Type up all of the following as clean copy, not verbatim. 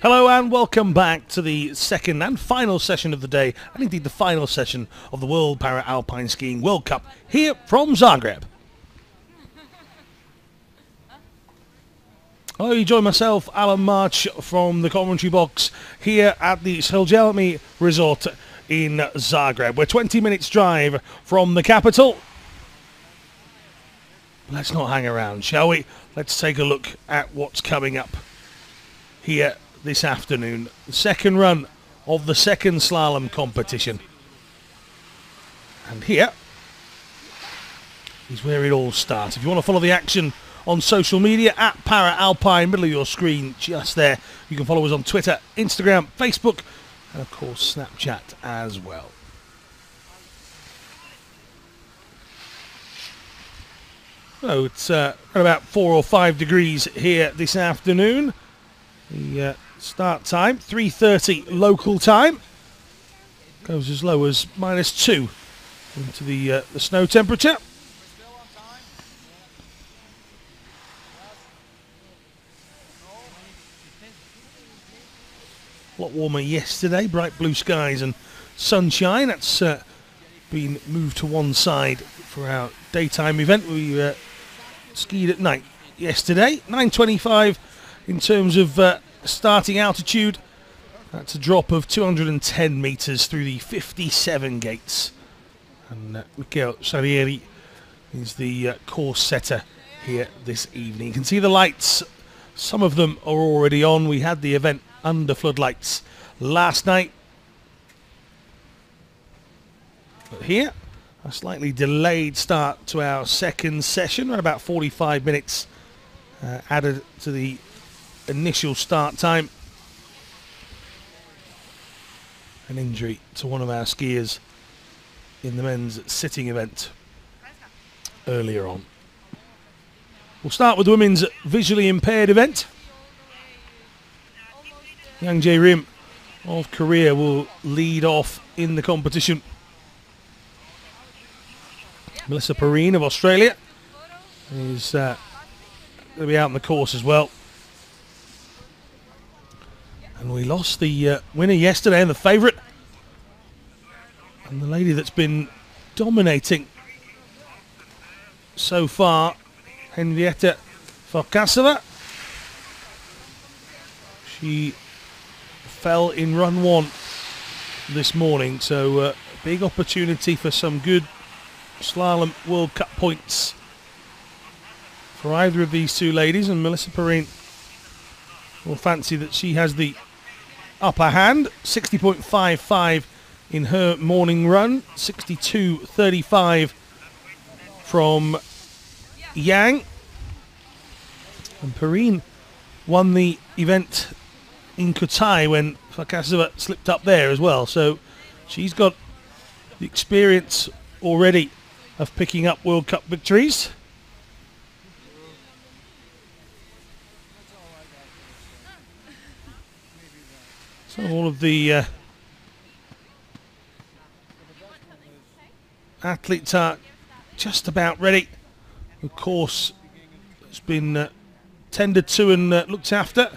Hello and welcome back to the second and final session of the day, and indeed the final session of the World Para-Alpine Skiing World Cup here from Zagreb. Hello, you join myself, Alan March, from the commentary box here at the Zagreb-Sljeme resort in Zagreb. We're 20 minutes drive from the capital. Let's not hang around, shall we? Let's take a look at what's coming up here this afternoon. The second run of the second slalom competition. And here is where it all starts. If you want to follow the action on social media, at Para-Alpine, middle of your screen, just there. You can follow us on Twitter, Instagram, Facebook, and of course Snapchat as well. So it's about 4 or 5 degrees here this afternoon. The start time, 3:30 local time. Goes as low as -2 into the snow temperature. A lot warmer yesterday, bright blue skies and sunshine. That's been moved to one side for our daytime event. We skied at night yesterday. 9:25 in terms of starting altitude. That's a drop of 210 metres through the 57 gates. And Michele Salieri is the course setter here this evening. You can see the lights. Some of them are already on. We had the event under floodlights last night. But here, a slightly delayed start to our second session. Around about 45 minutes added to the initial start time. An injury to one of our skiers in the men's sitting event earlier on. We'll start with the women's visually impaired event. Yang Jae-rim of Korea will lead off in the competition. Melissa Perrine of Australia is going to be out on the course as well. And we lost the winner yesterday and the favourite. And the lady that's been dominating so far, Henrietta Farkasova. She fell in run 1 this morning, so big opportunity for some good slalom World Cup points for either of these two ladies, and Melissa Perrine will fancy that she has the upper hand. 60.55 in her morning run, 62.35 from Yang. And Perrine won the event in Kotai when Farkasova slipped up there as well, so she's got the experience already of picking up World Cup victories. So all of the athletes are just about ready. The course has been tended to and looked after.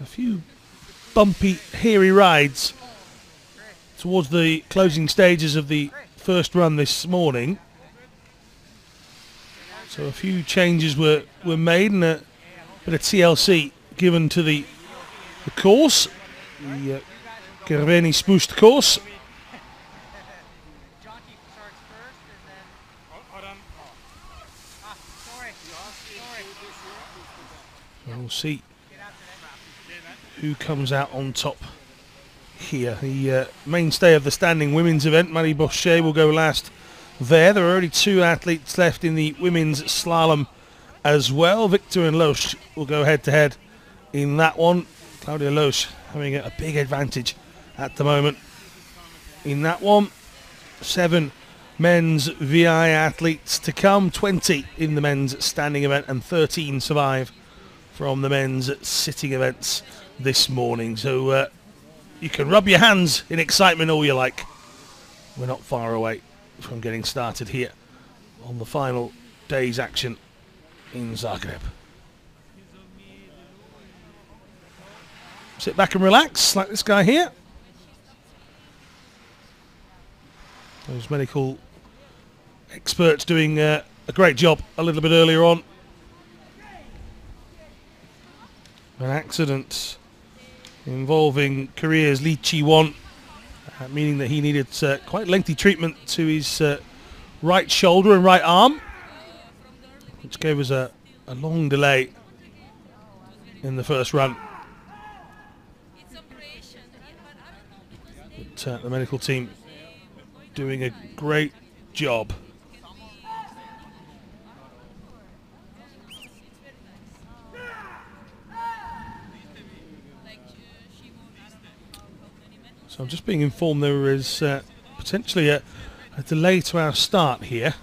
A few bumpy, hairy rides towards the closing stages of the first run this morning. So a few changes were made and a bit of TLC given to the course, the Kerveni Spust course. And we'll see who comes out on top here. The mainstay of the standing women's event, Marie Bechet, will go last there. There are only 2 athletes left in the women's slalom as well. Victor and Loesch will go head-to-head in that one. Claudia Loesch having a big advantage at the moment in that one. 7 men's VI athletes to come, 20 in the men's standing event and 13 survive from the men's sitting events this morning. So you can rub your hands in excitement all you like. We're not far away. from getting started here on the final day's action in Zagreb. Sit back and relax, like this guy here. Those medical experts doing a great job a little bit earlier on. An accident involving Korea's Lee Chi-won, meaning that he needed quite lengthy treatment to his right shoulder and right arm, which gave us a long delay in the first run. But the medical team doing a great job. So I'm just being informed there is potentially a delay to our start here.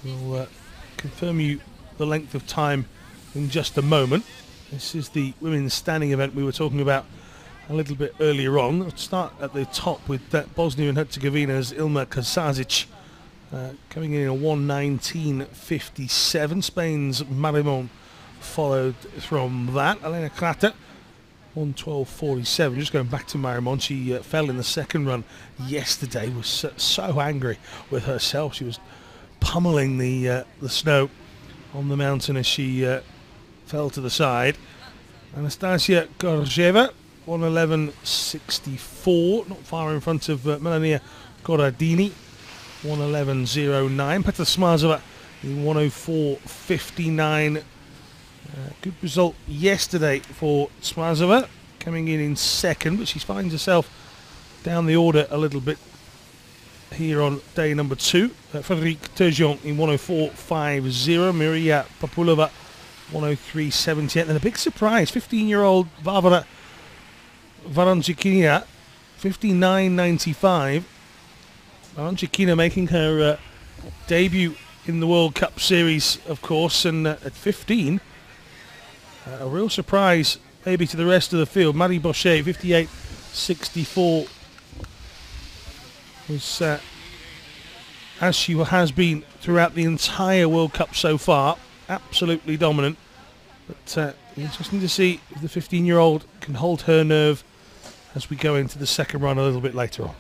We'll confirm you the length of time in just a moment. This is the women's standing event we were talking about a little bit earlier on. Let's start at the top with Bosnia and Herzegovina's Ilma Kasazic coming in a 1:19.57. Spain's Marimon followed from that. Elena Krata 1:12.47. Just going back to Marimon, she fell in the second run yesterday. Was so angry with herself. She was pummeling the snow on the mountain as she fell to the side. Anastasia Gorjeva 1:11.64, not far in front of Melania Goradini 1:11.09. Petra Smazova in 1:04.59. Good result yesterday for Smazova, coming in second, but she finds herself down the order a little bit here on day number 2. Frederic Terjon in 1:04.50. Miria Populova 1:03.78. And a big surprise, 15-year-old Varvara Varanchikina 59.95. Varanchikina making her debut in the World Cup Series, of course, and at 15, a real surprise maybe to the rest of the field. Marie Bechet 58.64 was, as she has been throughout the entire World Cup so far, absolutely dominant. But interesting to see if the 15-year-old can hold her nerve as we go into the second run a little bit later on.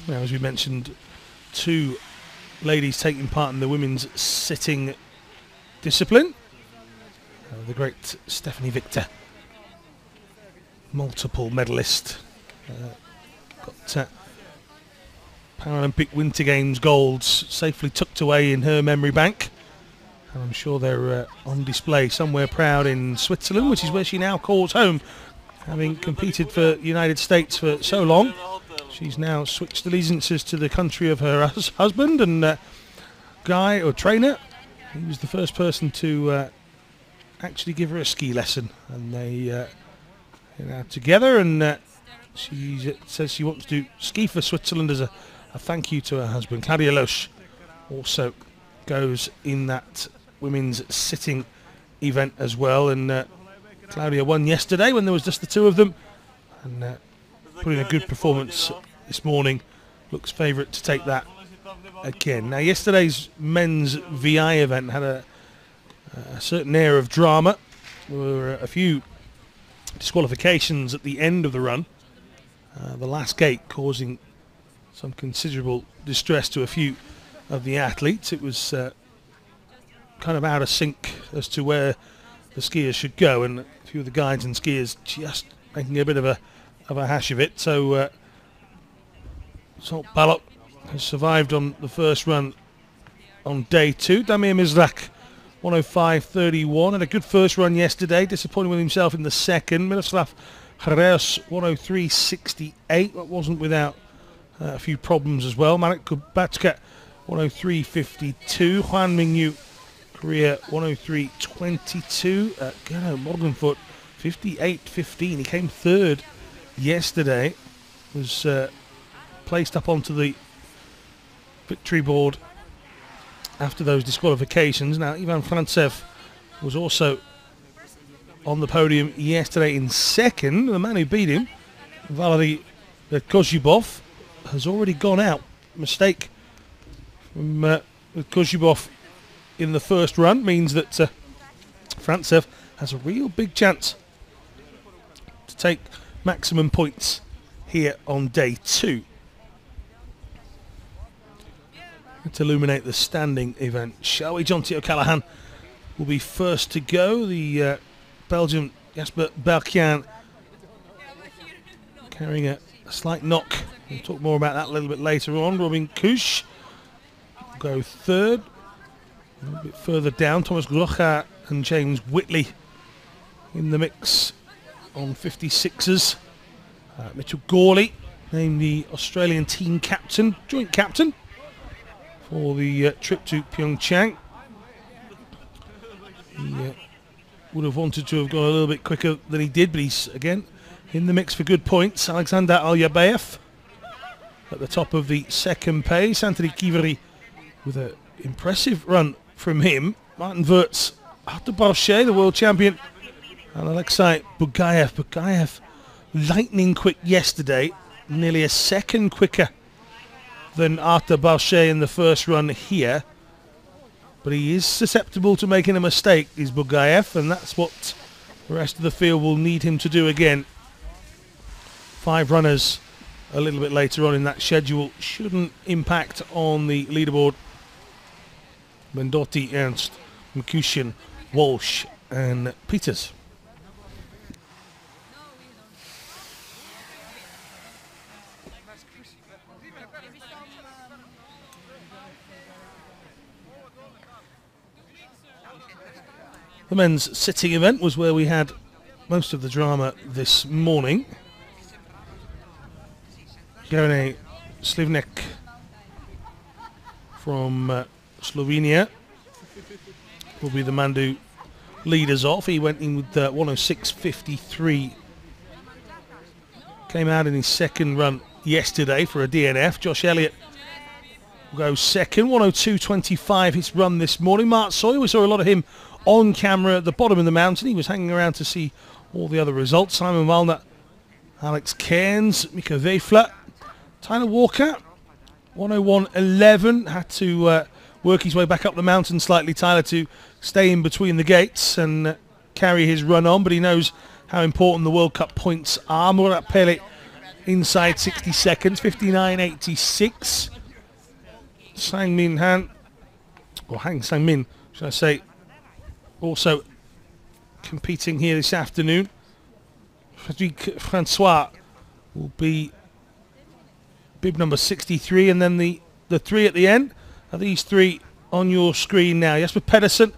Now, as we mentioned, 2 ladies taking part in the women's sitting discipline. The great Stephanie Victor, multiple medalist, got Paralympic Winter Games golds safely tucked away in her memory bank. And I'm sure they're on display somewhere proud in Switzerland, which is where she now calls home. Having competed for the United States for so long, she's now switched allegiances to the country of her husband, and Guy, or trainer, he was the first person to actually give her a ski lesson. And they are now together, and she says she wants to ski for Switzerland as a thank you to her husband. Claudia Loesch also goes in that women's sitting event as well, and Claudia won yesterday when there was just the 2 of them, and put in a good performance this morning. Looks favourite to take that again. Now, yesterday's men's VI event had a certain air of drama. There were a few disqualifications at the end of the run. The last gate causing some considerable distress to a few of the athletes. It was kind of out of sync as to where the skiers should go, and a few of the guides and skiers just making a bit of a hash of it. So Salt Balot has survived on the first run on day 2. Damir Mizrak 1:05.31, had a good first run yesterday, disappointing with himself in the second. Miroslav Hreus 1:03.68, that wasn't without a few problems as well. Marek Kubatska 1:03.52. Hwan Mingyu, Korea 1:03.22. Gernot Morgenfoot 58.15. He came third yesterday, was placed up onto the victory board after those disqualifications. Now, Ivan Frantsev was also on the podium yesterday in second. The man who beat him, Valery Kozhubov, has already gone out. Mistake from Kozhubov in the first run means that Frantsev has a real big chance to take maximum points here on day 2. Let's illuminate the standing event, shall we? John T. O'Callaghan will be first to go. The Belgian Jasper Belkian carrying a slight knock. We'll talk more about that a little bit later on. Robin Kusch will go third. A little bit further down, Thomas Grocha and James Whitley in the mix on 56ers. Mitchell Gawley named the Australian team captain, joint captain for the trip to PyeongChang. He would have wanted to have gone a little bit quicker than he did, but he's again in the mix for good points. Alexander Alyabayev at the top of the second pace. Anthony Kiveri with an impressive run from him. Martin Wirtz, Artur Barchet, the world champion, and Alexei Bugayev. Bugayev lightning quick yesterday, nearly a second quicker than Artur Barchet in the first run here. But he is susceptible to making a mistake, is Bugayev, and that's what the rest of the field will need him to do again. 5 runners a little bit later on in that schedule shouldn't impact on the leaderboard. Mendotti, Ernst, Mkushin, Walsh and Peters. The men's sitting event was where we had most of the drama this morning. Garane Slivnek from Slovenia will be the man to lead us off. He went in with 106.53. Came out in his second run yesterday for a DNF. Josh Elliot will go second, 102.25 his run this morning. Mark Sawyer, we saw a lot of him on camera at the bottom of the mountain. He was hanging around to see all the other results. Simon Wallner, Alex Cairns, Mika Weifler, Tyler Walker, 101.11. Had to work his way back up the mountain slightly, Tyler, to stay in between the gates and carry his run on, but he knows how important the World Cup points are. Murat Pele inside 60 seconds, 59.86. Sang Min Han, or Hang Sang Min, should I say, also competing here this afternoon. Frédéric Francois will be bib number 63, and then the 3 at the end are these 3 on your screen now. Jesper Pedersen,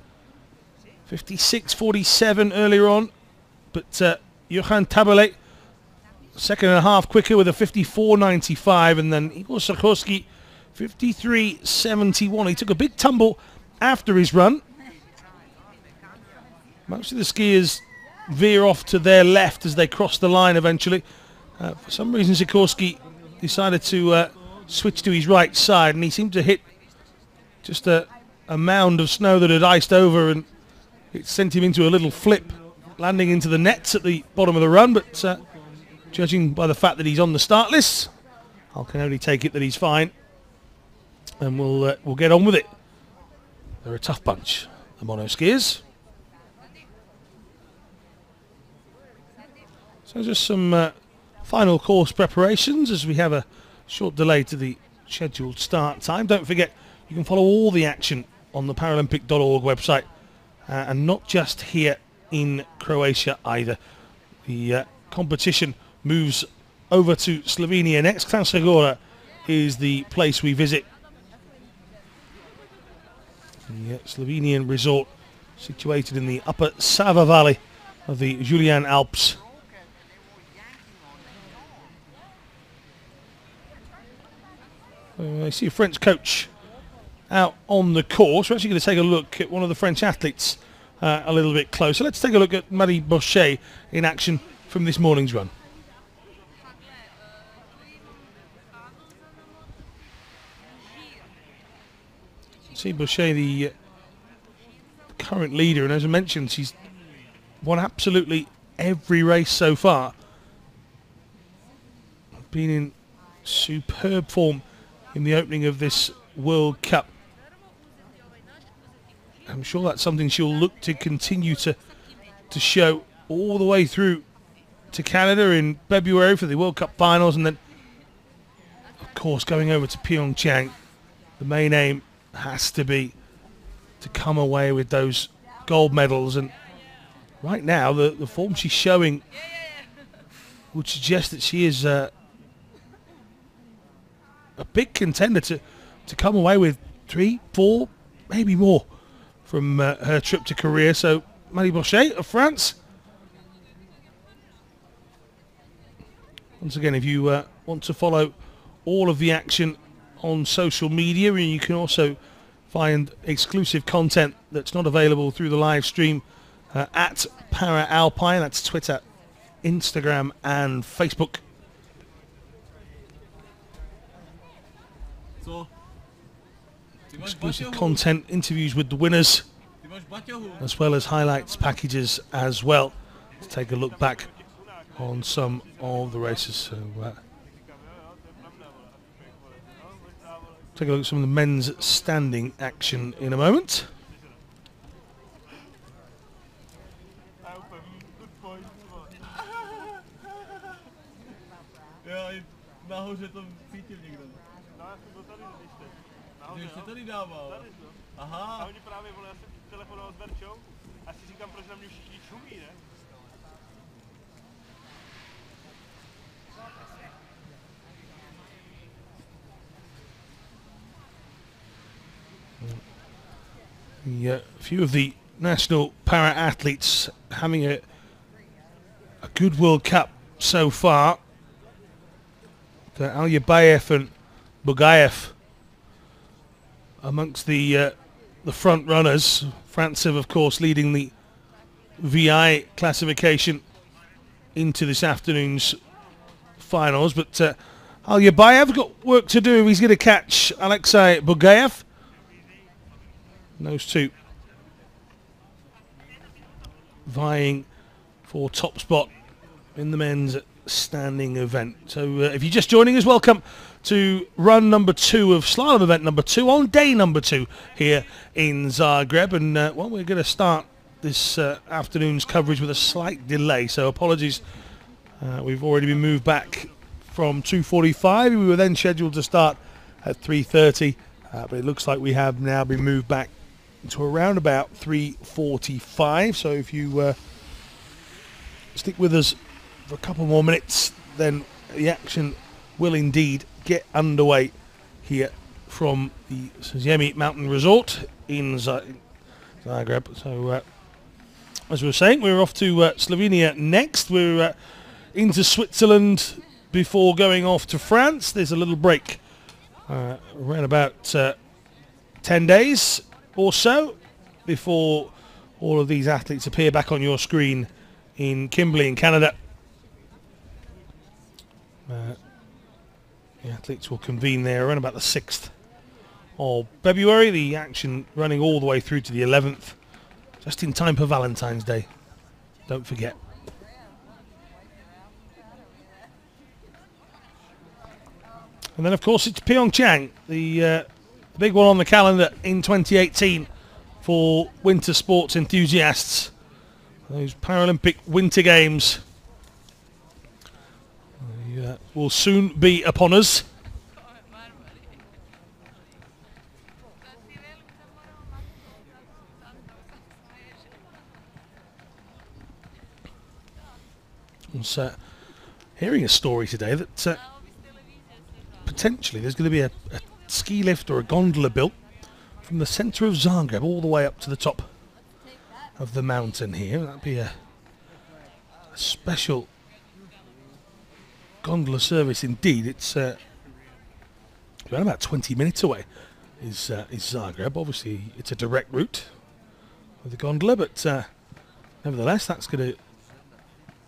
56.47 earlier on, but Johan Tabele, second and a half quicker with a 54.95, and then Igor Sarkowski, 53.71. He took a big tumble after his run. Most of the skiers veer off to their left as they cross the line eventually. For some reason, Sikorsky decided to switch to his right side, and he seemed to hit just a mound of snow that had iced over, and it sent him into a little flip, landing into the nets at the bottom of the run. But judging by the fact that he's on the start list, I can only take it that he's fine, and we'll get on with it. They're a tough bunch, the mono skiers. So just some final course preparations as we have a short delay to the scheduled start time. Don't forget, you can follow all the action on the Paralympic.org website, and not just here in Croatia either. The competition moves over to Slovenia next. Kranjska Gora is the place we visit. The Slovenian resort situated in the upper Sava Valley of the Julian Alps. I see a French coach out on the course. We're actually going to take a look at one of the French athletes a little bit closer. Let's take a look at Marie Bechet in action from this morning's run. See Bechet, the current leader, and as I mentioned, she's won absolutely every race so far. Been in superb form in the opening of this World Cup. I'm sure that's something she'll look to continue to show all the way through to Canada in February for the World Cup finals, and then of course going over to PyeongChang. The main aim has to be to come away with those gold medals, and right now the form she's showing would suggest that she is a big contender to come away with 3, 4, maybe more from her trip to Korea. So Bechet of France. Once again, if you want to follow all of the action on social media, and you can also find exclusive content that's not available through the live stream at Alpine. That's Twitter, Instagram and Facebook. Exclusive content, interviews with the winners, as well as highlights packages as well, to take a look back on some of the races. So take a look at some of the men's standing action in a moment. Aha. A oni právě volili, já jsem telefonoval s Verčou a si říkám, proč na mě všichni čumí, ne? A few of the national para-athletes having a good World Cup so far. Alpine and Bechet amongst the front runners. Frantsev, of course, leading the VI classification into this afternoon's finals. But Alpine got work to do. He's going to catch Alexei Bechet. Those two vying for top spot in the men's standing event. So if you're just joining us, welcome to run number 2 of slalom event number 2 on day number 2 here in Zagreb. And well, we're going to start this afternoon's coverage with a slight delay, so apologies. We've already been moved back from 2:45. We were then scheduled to start at 3:30, but it looks like we have now been moved back to around about 3:45. So if you stick with us for a couple more minutes, then the action will indeed get underway here from the Zagreb Mountain Resort in Zagreb. So as we were saying, we're off to Slovenia next. We're into Switzerland before going off to France. There's a little break around about 10 days or so before all of these athletes appear back on your screen in Kimberley in Canada. The athletes will convene there around about the 6th of February. The action running all the way through to the 11th, just in time for Valentine's Day. Don't forget. And then, of course, it's PyeongChang, the big one on the calendar in 2018 for winter sports enthusiasts. Those Paralympic Winter Games will soon be upon us. I was hearing a story today that potentially there's going to be a ski lift or a gondola built from the centre of Zagreb all the way up to the top of the mountain here. That'd be a special gondola service indeed. It's around about 20 minutes away is Zagreb. Obviously it's a direct route with the gondola, but nevertheless that's going to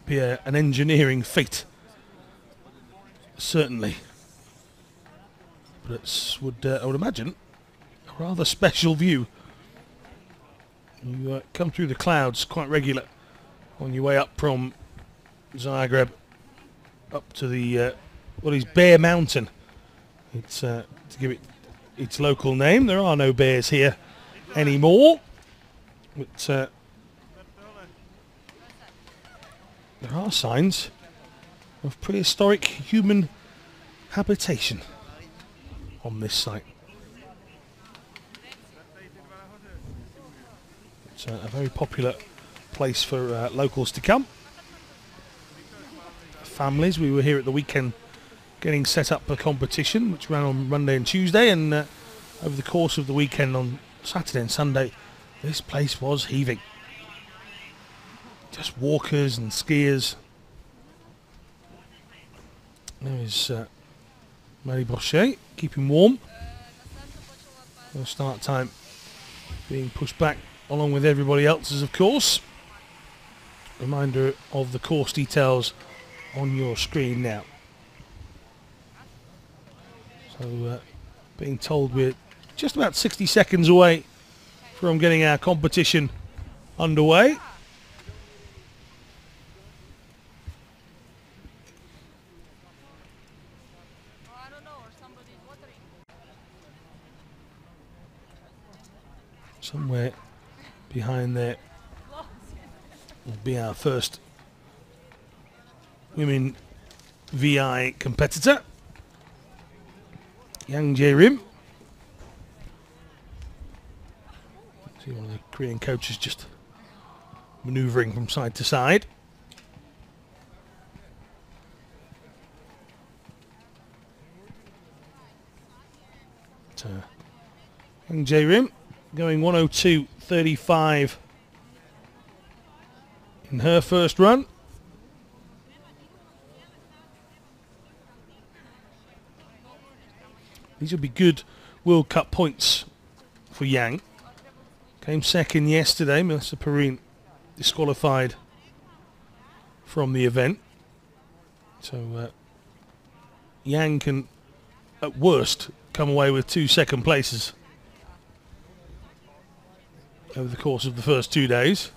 be an engineering feat, certainly. But it's I would imagine a rather special view. You come through the clouds quite regular on your way up from Zagreb up to the what is Bear Mountain. It's to give it its local name. There are no bears here anymore, but there are signs of prehistoric human habitation on this site. It's a very popular place for locals to come. Families. We were here at the weekend getting set up for competition, which ran on Monday and Tuesday, and over the course of the weekend on Saturday and Sunday, this place was heaving. Just walkers and skiers. There is Bechet keeping warm. The start time being pushed back along with everybody else's, of course. Reminder of the course details on your screen now. So being told we're just about 60 seconds away from getting our competition underway. Somewhere behind there will be our first women VI competitor, Yang Jae-rim. See one of the Korean coaches just manoeuvring from side to side. Yang Jae-rim going 102.35 in her first run. These will be good World Cup points for Yang. Came second yesterday. Melissa Perrine disqualified from the event. So Yang can, at worst, come away with 2 second places over the course of the first 2 days.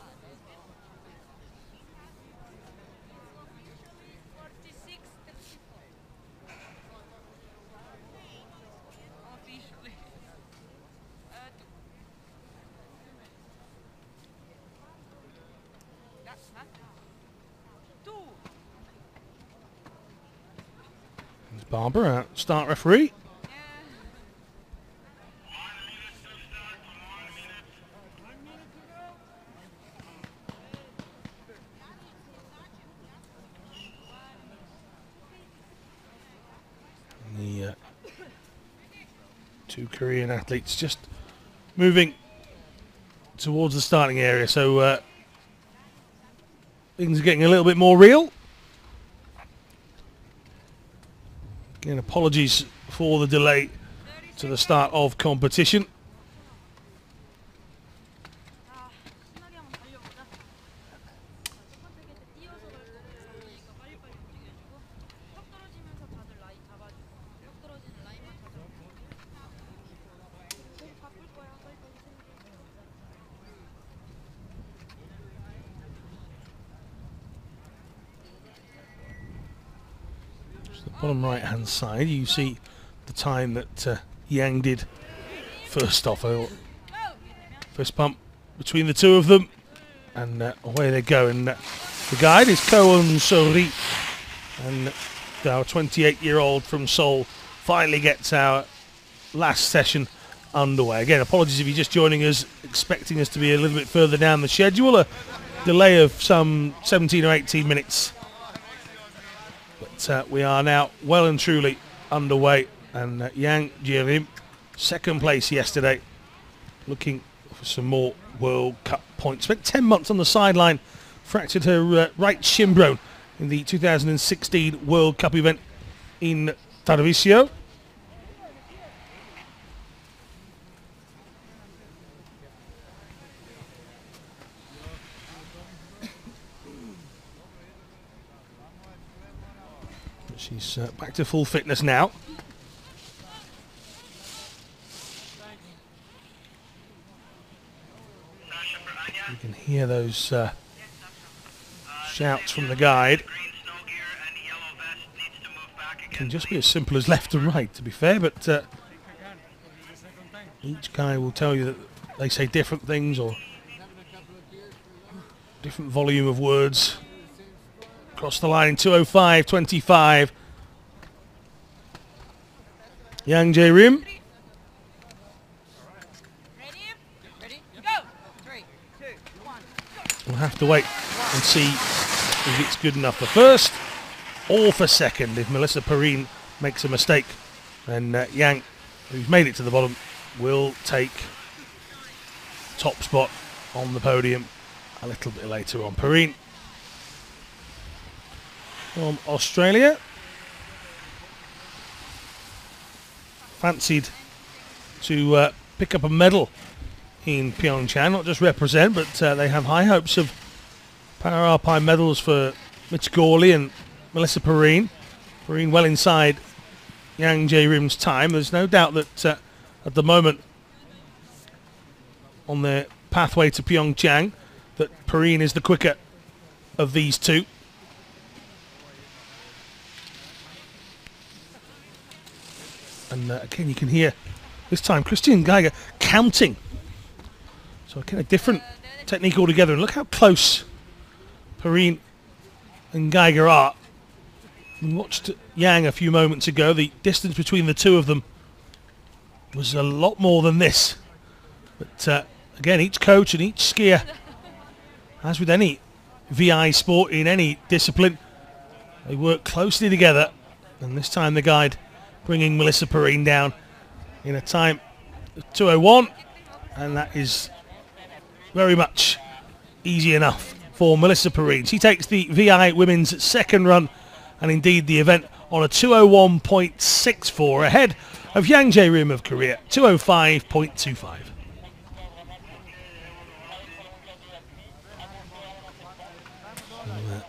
There's Barbara, start referee. The 2 Korean athletes just moving towards the starting area, so things are getting a little bit more real. Again, apologies for the delay to the start of competition. Bottom right hand side you see the time that Yang did first off. First pump between the two of them, and away they go. And the guide is Koon Sori, and our 28-year-old from Seoul finally gets our last session underway. Again, apologies if you're just joining us, expecting us to be a little bit further down the schedule. A delay of some 17 or 18 minutes. But we are now well and truly underway, and Yang Jae-rim, second place yesterday, looking for some more World Cup points. Spent 10 months on the sideline, fractured her right shin bone in the 2016 World Cup event in Tarvisio. She's back to full fitness now. You can hear those Shouts from the guide. Can just be as simple as left and right, to be fair, but each guy will tell you that they say different things or different volume of words. Across the line, 2:05.25. Yang Jae-rim. We'll have to wait and see if it's good enough for first or for second. If Melissa Perrine makes a mistake, then Yang, who's made it to the bottom, will take top spot on the podium a little bit later on. Perrine from Australia. Fancied to pick up a medal in PyeongChang, not just represent, but they have high hopes of Para-Alpine medals for Mitch Gawley and Melissa Perrine. Perrine well inside Yang Jae-rim's time. There's no doubt that at the moment on their pathway to PyeongChang that Perrine is the quicker of these two. And again you can hear this time Christian Geiger counting. So again a different technique altogether, and look how close Perrine and Geiger are. We watched Yang a few moments ago. The distance between the two of them was a lot more than this. But again, each coach and each skier, as with any VI sport in any discipline, they work closely together. And this time the guide bringing Melissa Perrine down in a time of 2:01, and that is very much easy enough for Melissa Perrine. She takes the VI women's second run, and indeed the event, on a 2:01.64 ahead of Yang Jae-rim of Korea, 2:05.25.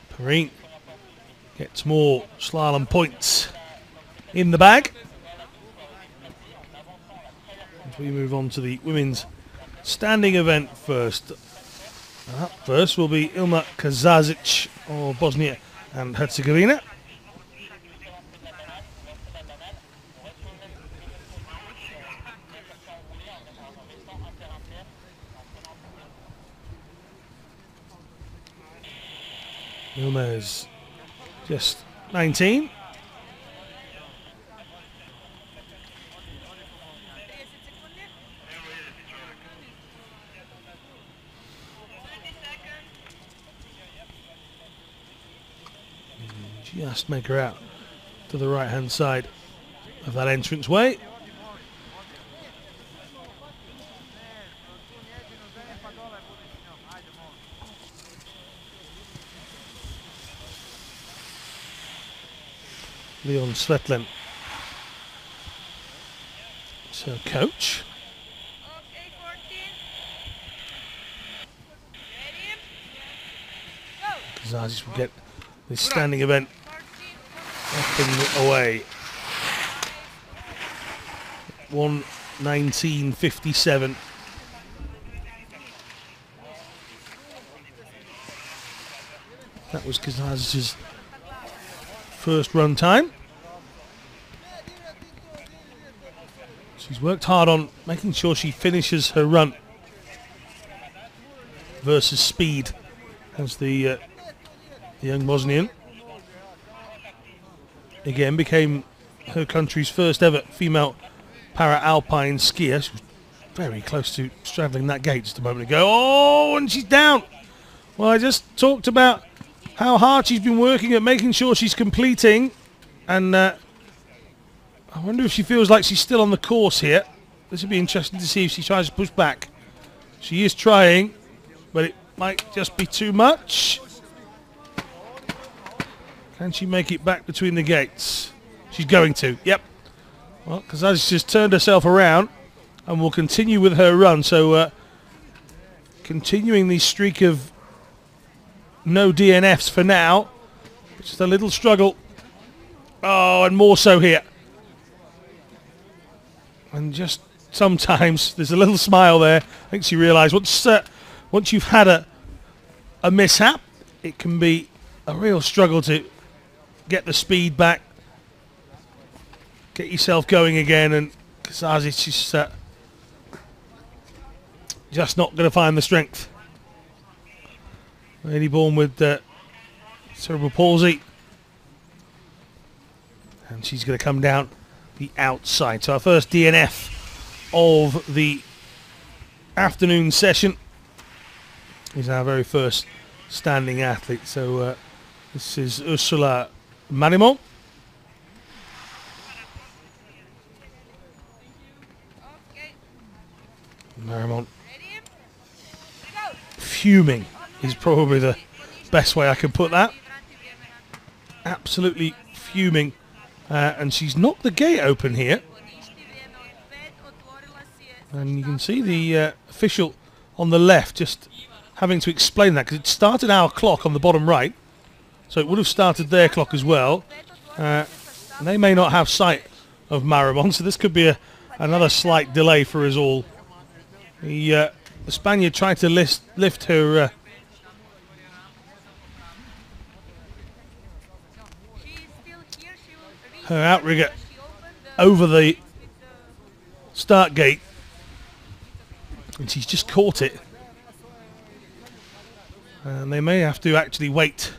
Perrine gets more slalom points in the bag. As we move on to the women's standing event first. Up first will be Ilma Kazazic of Bosnia and Herzegovina. Ilma is just 19. Just make her out to the right hand side of that entranceway. Leon Svetlin, so coach. Kazazic will get this standing event up and away. 1:19.57. That was Kazazic's first run time. She's worked hard on making sure she finishes her run versus speed as the young Bosnian again became her country's first ever female para-alpine skier. She was very close to straddling that gate just a moment ago. Oh, and she's down. Well, I just talked about how hard she's been working at making sure she's completing, and I wonder if she feels like she's still on the course here. This would be interesting to see if she tries to push back. She is trying, but it might just be too much. Can she make it back between the gates? She's going to, yep. Well, Kazazic just turned herself around and will continue with her run. So continuing the streak of no DNFs for now. Just a little struggle. Oh, and more so here. And just sometimes there's a little smile there. I think she realised once you've had a mishap, it can be a real struggle to get the speed back, get yourself going again, and Kazazic is just not going to find the strength. Lady born with cerebral palsy, and she's going to come down the outside. So our first DNF of the afternoon session is our very first standing athlete. So this is Ursula Marimont. Marimont fuming is probably the best way I can put that. Absolutely fuming. And she's knocked the gate open here. And you can see the official on the left just having to explain that, because it started our clock on the bottom right. So it would have started their clock as well. They may not have sight of Marimont, so this could be another slight delay for us all. The Spaniard tried to lift her her outrigger over the start gate, and she's just caught it. And they may have to actually wait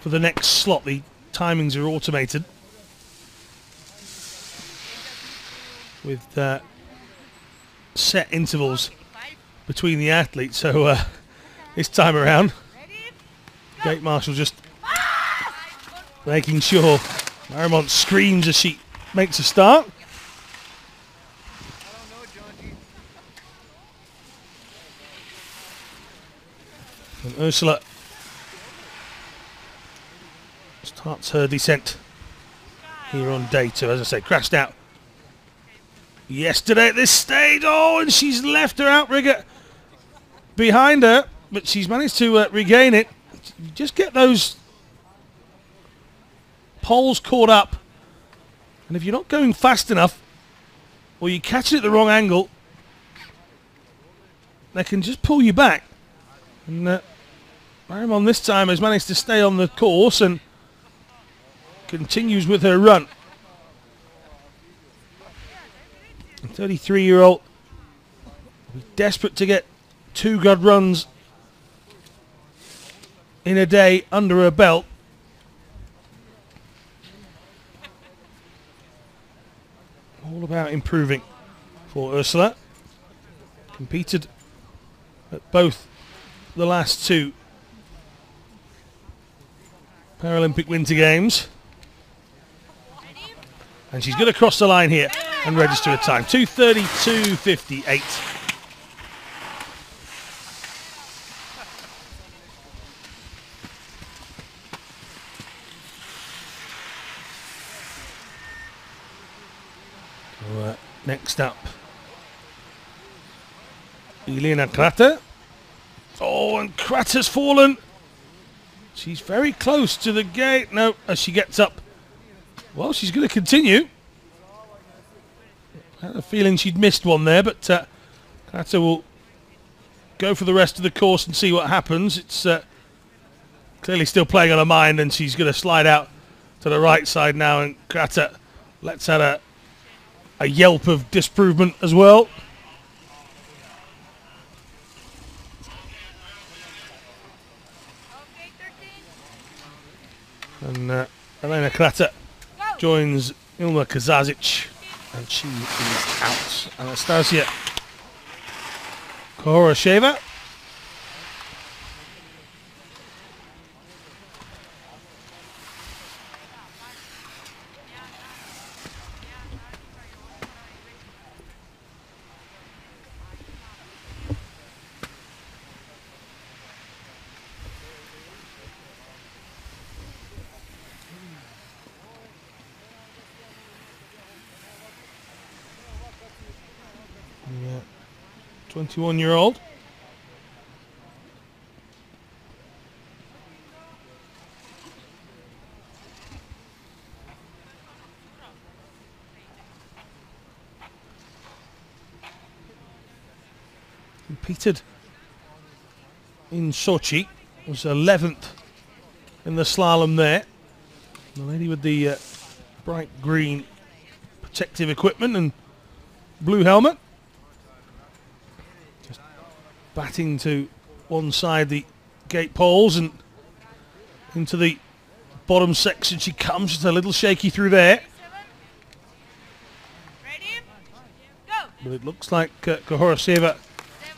for the next slot. The timings are automated with set intervals between the athletes. So this time around, gate marshal just making sure Marimont screams as she makes a start. And Ursula starts her descent here on day 2. As I say, crashed out yesterday at this stage. Oh, and she's left her outrigger behind her, but she's managed to regain it. You just get those poles caught up, and if you're not going fast enough, or you catch it at the wrong angle, they can just pull you back. And Marimont this time has managed to stay on the course and continues with her run. A 33-year-old desperate to get 2 good runs in a day under her belt. All about improving for Ursula. Competed at both the last 2 Paralympic Winter Games. And she's going to cross the line here and register a time. 2:32.58. So, next up, Elena Krater. Oh, and Krater's fallen. She's very close to the gate. No, as she gets up. Well, she's going to continue. I had a feeling she'd missed one there, but Krater will go for the rest of the course and see what happens. It's clearly still playing on her mind, and she's going to slide out to the right side now, and Krater lets out a yelp of disprovement as well. And Elena Krater joins Ilma Kazazic, and she is out. Anastasia Korasheva. Yeah, 21-year-old. Competed in Sochi, was 11th in the slalom there. The lady with the bright green protective equipment and blue helmet. Just batting to one side the gate poles and into the bottom section she comes. Just a little shaky through there. But it looks like Kohorasheva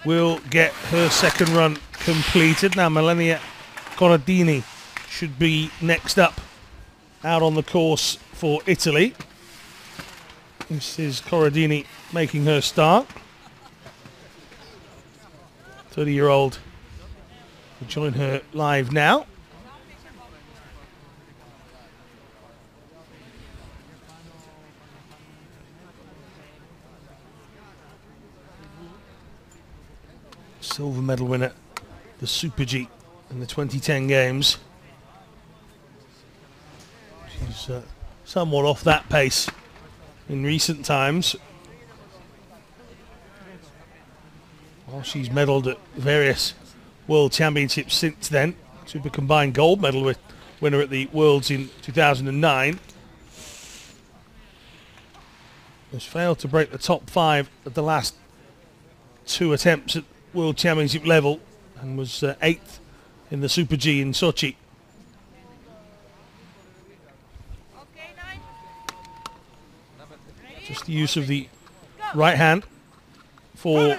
will get her second run completed. Now Milenia Corradini should be next up out on the course for Italy. This is Corradini making her start. 30-year-old will join her live now. Silver medal winner, the Super G in the 2010 Games. She's somewhat off that pace in recent times. Well, she's medalled at various World Championships since then. Super combined gold medal winner at the Worlds in 2009. Has failed to break the top 5 at the last 2 attempts at World Championship level and was 8th in the Super G in Sochi. Just the use of the right hand for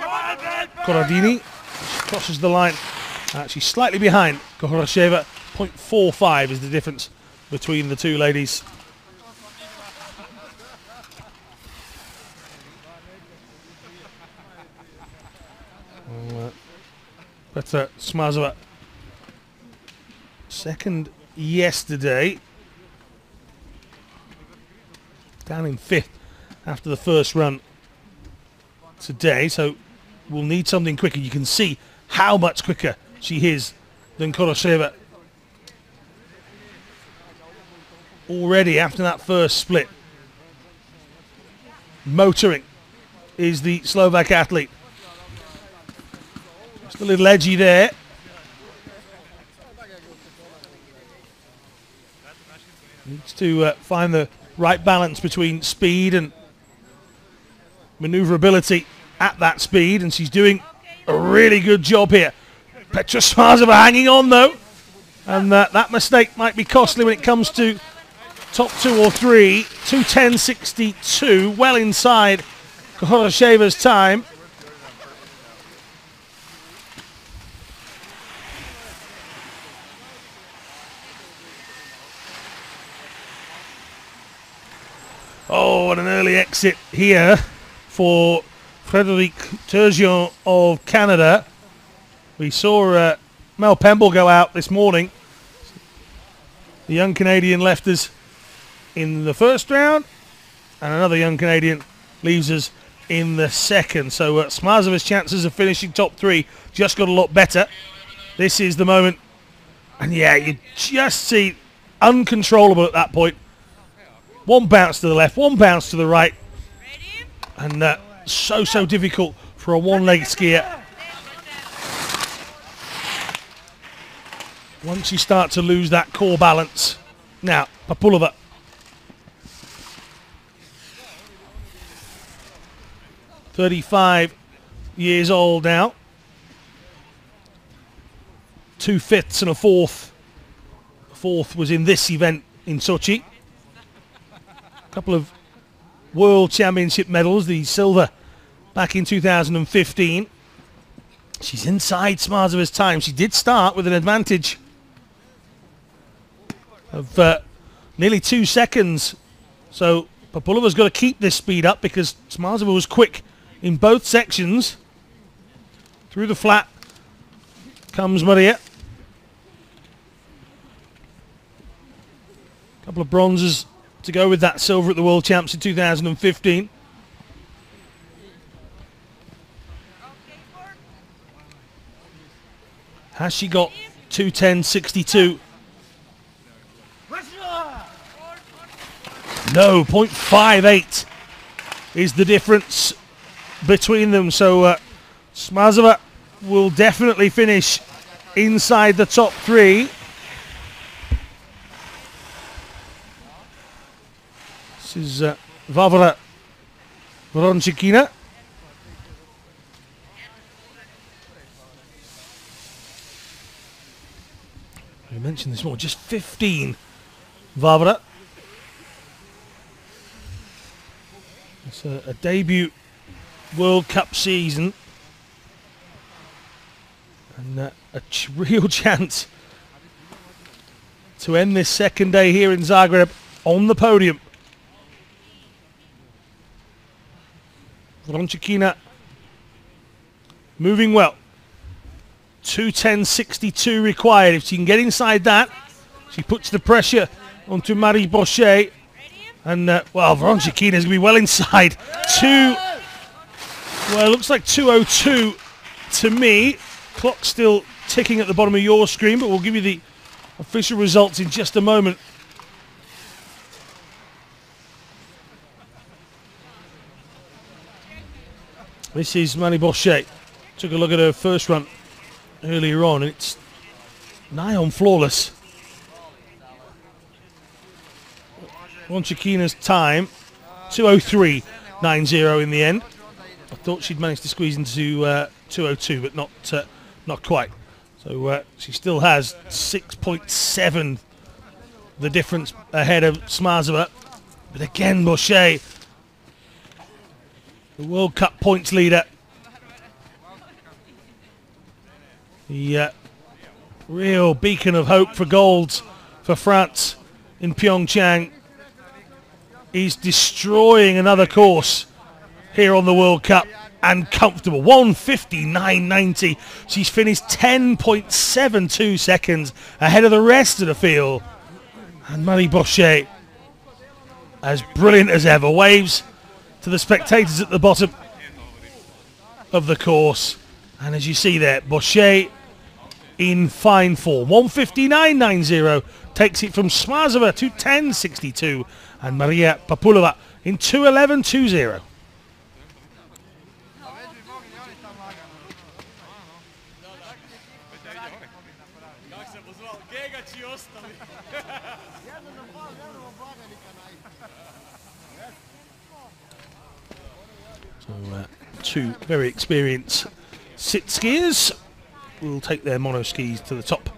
Corradini. She crosses the line. She's slightly behind Kohorasheva. 0.45 is the difference between the two ladies. But Smazova second yesterday, down in 5th after the first run today, so we'll need something quicker. You can see how much quicker she is than Kohorasheva. Already after that first split, motoring is the Slovak athlete. Just a little edgy there. Needs to find the right balance between speed and manoeuvrability at that speed, and she's doing a really good job here. Petra Smazova hanging on though, and that mistake might be costly when it comes to top 2 or 3. 2:10.62, well inside Kohorasheva's time. Oh, and an early exit here for Frédéric Turgeon of Canada. We saw Mel Pemble go out this morning. The young Canadian left us in the first round, and another young Canadian leaves us in the second. So Smazova's chances of finishing top 3 just got a lot better. This is the moment. And yeah, you just see uncontrollable at that point. One bounce to the left, one bounce to the right. And so difficult for a one-leg skier. Once you start to lose that core balance. Now, Papulova. "35 years old now. 2 fifths and a fourth. The fourth was in this event in Sochi. Couple of World Championship medals, the silver back in 2015. She's inside Smazova's time. She did start with an advantage of nearly 2 seconds. So Papulova's got to keep this speed up because Smazova was quick in both sections. Through the flat comes Maria. Couple of bronzes to go with that silver at the World Champs in 2015. Has she got 2:10.62? No, 0.58 is the difference between them. So Smazova will definitely finish inside the top 3. This is Vavra Vronchikina. I mentioned this morning, just 15 Vavra. It's a debut World Cup season. And a real chance to end this second day here in Zagreb on the podium. Vronchikina moving well. 2:10.62 required. If she can get inside that, she puts the pressure onto Marie Bechet. And, well, Vronchikina is going to be well inside. Well, it looks like 2:02 to me. Clock still ticking at the bottom of your screen, but we'll give you the official results in just a moment. This is Marie Bechet. Took a look at her first run earlier on, and it's nigh on flawless. Vronchikina's time, 2:03.90 in the end. I thought she'd managed to squeeze into 2:02, but not quite. So she still has 6.7 the difference ahead of Smazova. But again, Bechet, the World Cup points leader. The real beacon of hope for gold for France in PyeongChang. He's destroying another course here on the World Cup, and comfortable. 1:59.90. She's finished 10.72 seconds ahead of the rest of the field. And Marie Bechet, as brilliant as ever, waves to the spectators at the bottom of the course. And as you see there, Bechet in fine form. 1:59.90 takes it from Smazova to 10.62, and Maria Papulova in 2:11.20. So two very experienced sit skiers will take their mono skis to the top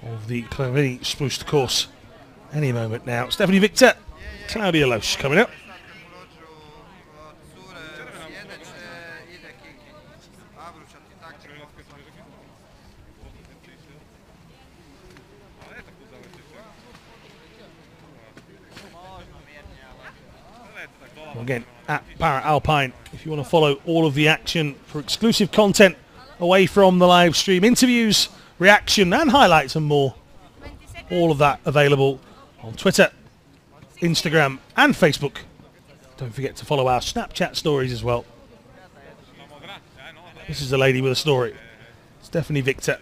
of the Clareni Spruce course any moment now. Stephanie Victor, Claudia Loesch coming up. Again, at Alpine, if you want to follow all of the action for exclusive content away from the live stream, interviews, reaction and highlights and more. All of that available on Twitter, Instagram and Facebook. Don't forget to follow our Snapchat stories as well. This is the lady with a story. Stephanie Victor.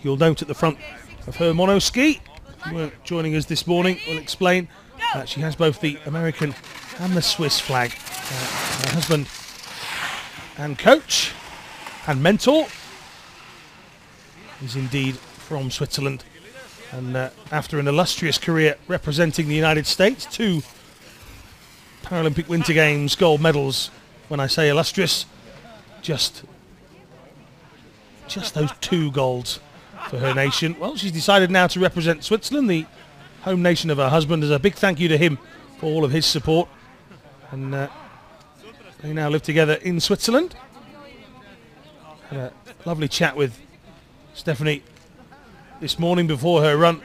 You'll note at the front of her mono ski, if you weren't joining us this morning, we'll explain that she has both the American and the Swiss flag. Her husband and coach and mentor is indeed from Switzerland, and after an illustrious career representing the United States, 2 Paralympic Winter Games gold medals. When I say illustrious, just those 2 golds for her nation. Well, she's decided now to represent Switzerland, the home nation of her husband. As a big thank you to him for all of his support, and they now live together in Switzerland. Had a lovely chat with Stephanie this morning before her run,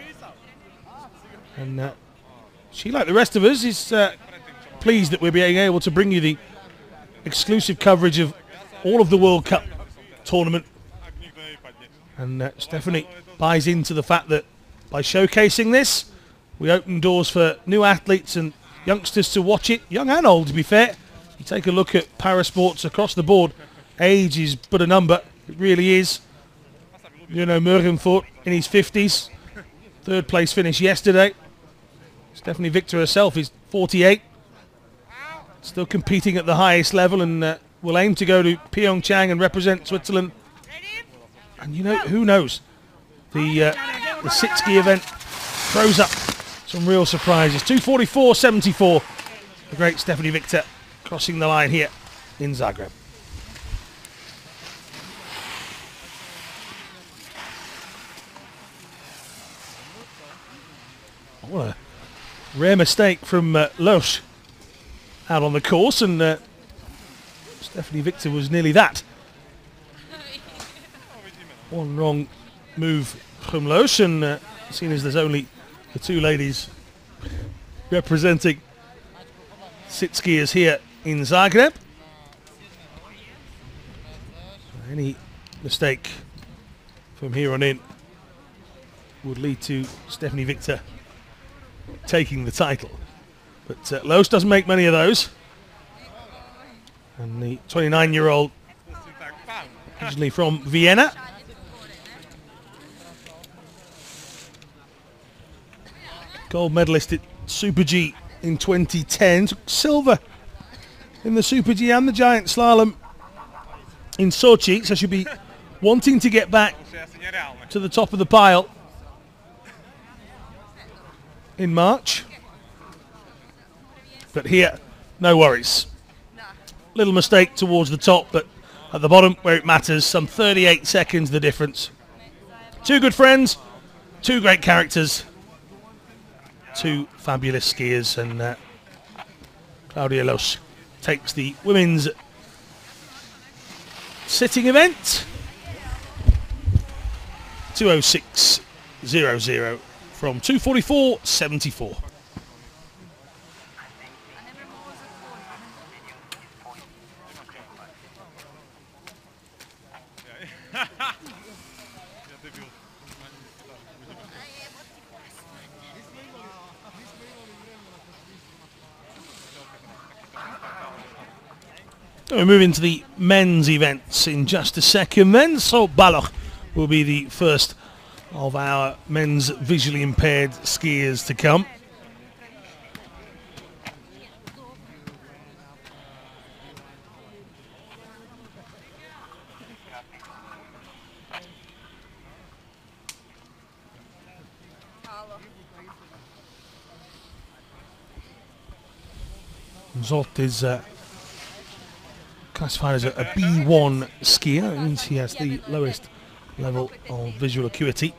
and she, like the rest of us, is pleased that we're being able to bring you the exclusive coverage of all of the World Cup tournament. And Stephanie buys into the fact that by showcasing this, we open doors for new athletes and youngsters to watch it, young and old to be fair. You take a look at parasports across the board, age is but a number, it really is. You know, Murgenfort in his 50s, 3rd place finish yesterday. Stephanie Victor herself is 48, still competing at the highest level, and will aim to go to PyeongChang and represent Switzerland. And you know, who knows, the sit ski event throws up Some real surprises. 2:44.74. The great Stephanie Victor crossing the line here in Zagreb. What a rare mistake from Loesch out on the course, and Stephanie Victor was nearly that. One wrong move from Loesch, and seeing as there's only the two ladies representing sit skiers here in Zagreb, any mistake from here on in would lead to Stephanie Victor taking the title. But Loesch doesn't make many of those. And the 29-year-old, originally from Vienna, gold medalist at Super G in 2010, took silver in the Super G and the Giant Slalom in Sochi, so she'll be wanting to get back to the top of the pile in March. But here, no worries. Little mistake towards the top, but at the bottom where it matters, some 38 seconds the difference. Two good friends, two great characters, two fabulous skiers, and Claudia Loesch takes the women's sitting event. 2:06.00 from 2:44.74. We move into the men's events in just a second then. So Baloch will be the first of our men's visually impaired skiers to come. Zot is classified as a B1 skier. That means he has the lowest level of visual acuity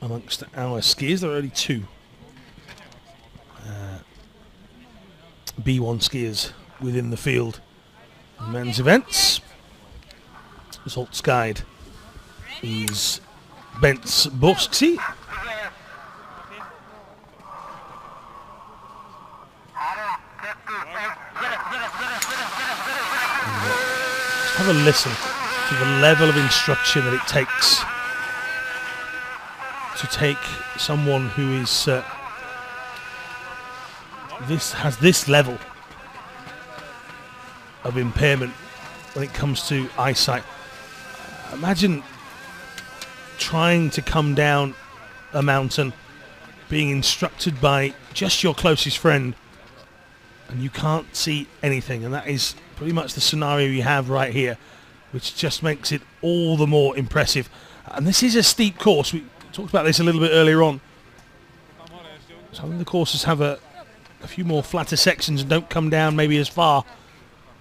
amongst our skiers. There are only two B1 skiers within the field in men's events. Zolt's guide is Bents Boski. Have a listen to the level of instruction that it takes to take someone who is has this level of impairment when it comes to eyesight. Imagine trying to come down a mountain, being instructed by just your closest friend, and you can't see anything, and that is pretty much the scenario you have right here, which just makes it all the more impressive. And this is a steep course. We talked about this a little bit earlier on. Some of the courses have a few more flatter sections and don't come down maybe as far,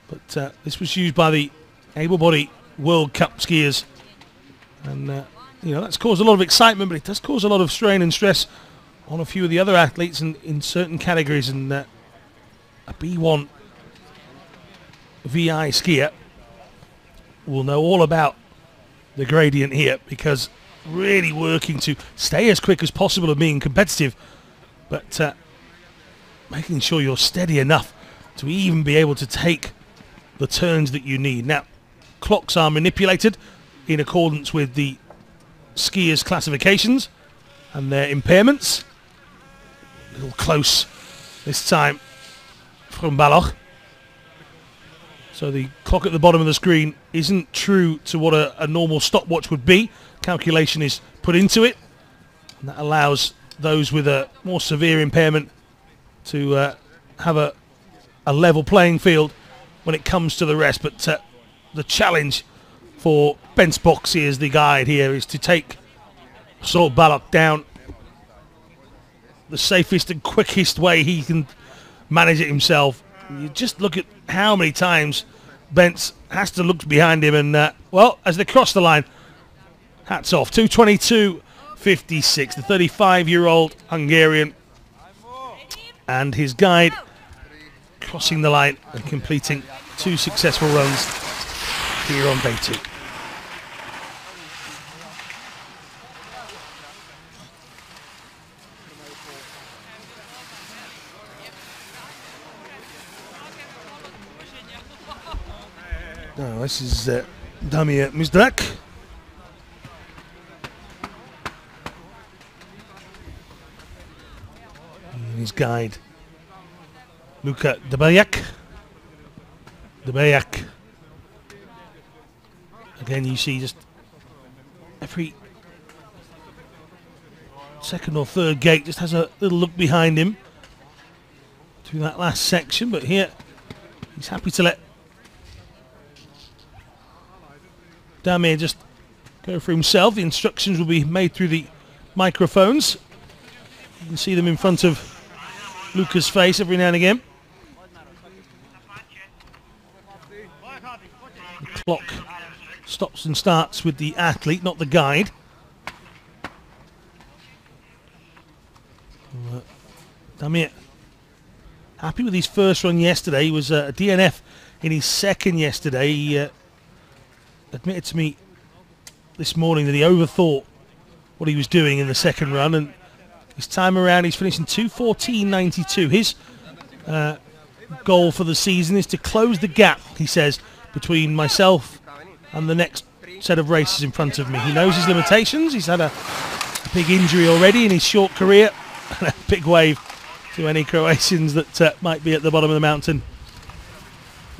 but this was used by the able-bodied World Cup skiers, and you know, that's caused a lot of excitement, but it does cause a lot of strain and stress on a few of the other athletes in certain categories. And a B1 VI skier will know all about the gradient here, because really working to stay as quick as possible and being competitive, but making sure you're steady enough to even be able to take the turns that you need. Now, clocks are manipulated in accordance with the skiers' classifications and their impairments. A little close this time from Baloch. So the clock at the bottom of the screen isn't true to what a normal stopwatch would be. Calculation is put into it, and that allows those with a more severe impairment to have a level playing field when it comes to the rest. But the challenge for Bents Boksi as the guide here is to take Salt Ballock down the safest and quickest way he can manage it himself. You just look at how many times Bence has to look behind him, and well, as they cross the line, hats off. 2:22.56, the 35-year-old Hungarian, and his guide crossing the line and completing 2 successful runs here on day 2. Now this is Damir Mizrak. And his guide, Luka Debayak. Again, you see just every second or third gate just has a little look behind him through that last section, but here he's happy to let Damir just go for himself. The instructions will be made through the microphones. You can see them in front of Luca's face every now and again. The clock stops and starts with the athlete, not the guide. Damir happy with his first run yesterday. He was a DNF in his second yesterday. He admitted to me this morning that he overthought what he was doing in the second run, and this time around he's finishing 2:14.92. His goal for the season is to close the gap, he says, between myself and the next set of races in front of me. He knows his limitations. He's had a big injury already in his short career, and a big wave to any Croatians that might be at the bottom of the mountain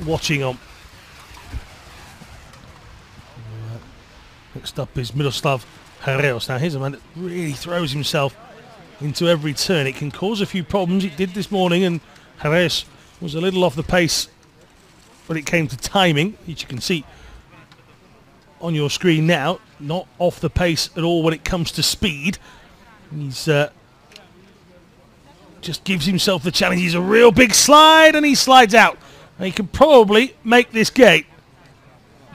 watching on. Next up is Miroslav Hreos. Now here's a man that really throws himself into every turn. It can cause a few problems. It did this morning, and Hreos was a little off the pace when it came to timing, which you can see on your screen now. Not off the pace at all when it comes to speed. He's just gives himself the challenge. He's a real big slide, and he slides out. And he can probably make this gate,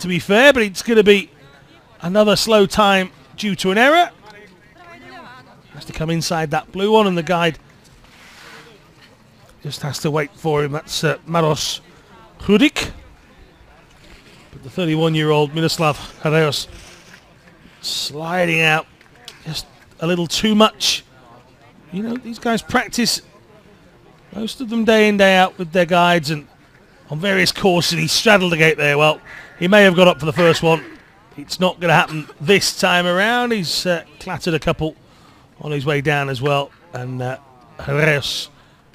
to be fair, but it's going to be another slow time due to an error. Has to come inside that blue one, and the guide just has to wait for him. That's Maros Hudik. But the 31-year-old Miroslav Hreos sliding out just a little too much. You know, these guys practice, most of them day in, day out with their guides and on various courses. He straddled the gate there. Well, he may have got up for the first one. It's not going to happen this time around. He's clattered a couple on his way down as well, and Hreos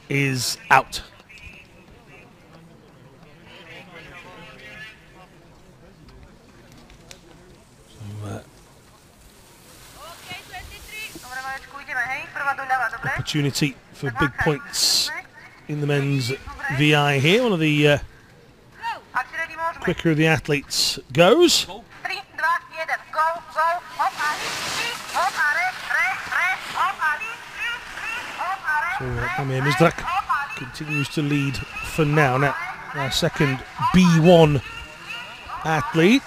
is out. Opportunity for big points in the men's VI here. One of the quicker of the athletes goes. So Damir Mizrak continues to lead for now. Now our second B1 athlete.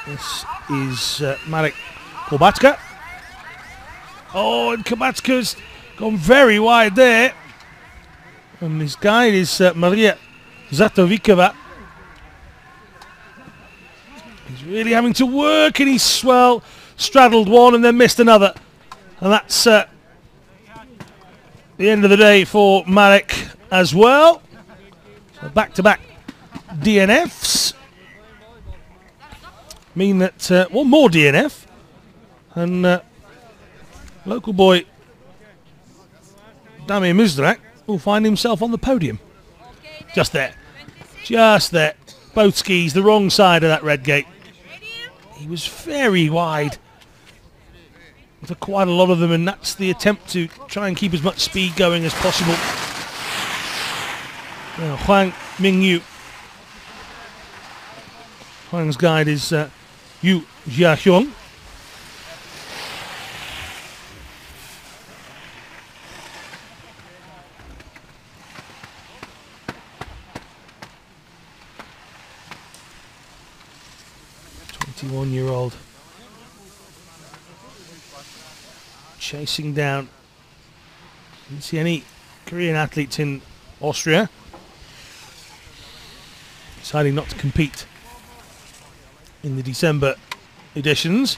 This is Marek Kobatka. Oh, and Kobatka's gone very wide there. And his guide is Maria Zatovikova. He's really having to work, and he's straddled one and then missed another. And that's the end of the day for Marek as well. So back-to-back DNFs mean that one more DNF, and local boy Damir Mizrak will find himself on the podium. Just there. Just there. Both skis the wrong side of that red gate. He was very wide for quite a lot of them, and that's the attempt to try and keep as much speed going as possible. Now, Hwang Mingyu. Hwang's guide is Yu Jiahyong. 21-year-old. Chasing down. Didn't see any Korean athletes in Austria. Deciding not to compete in the December editions.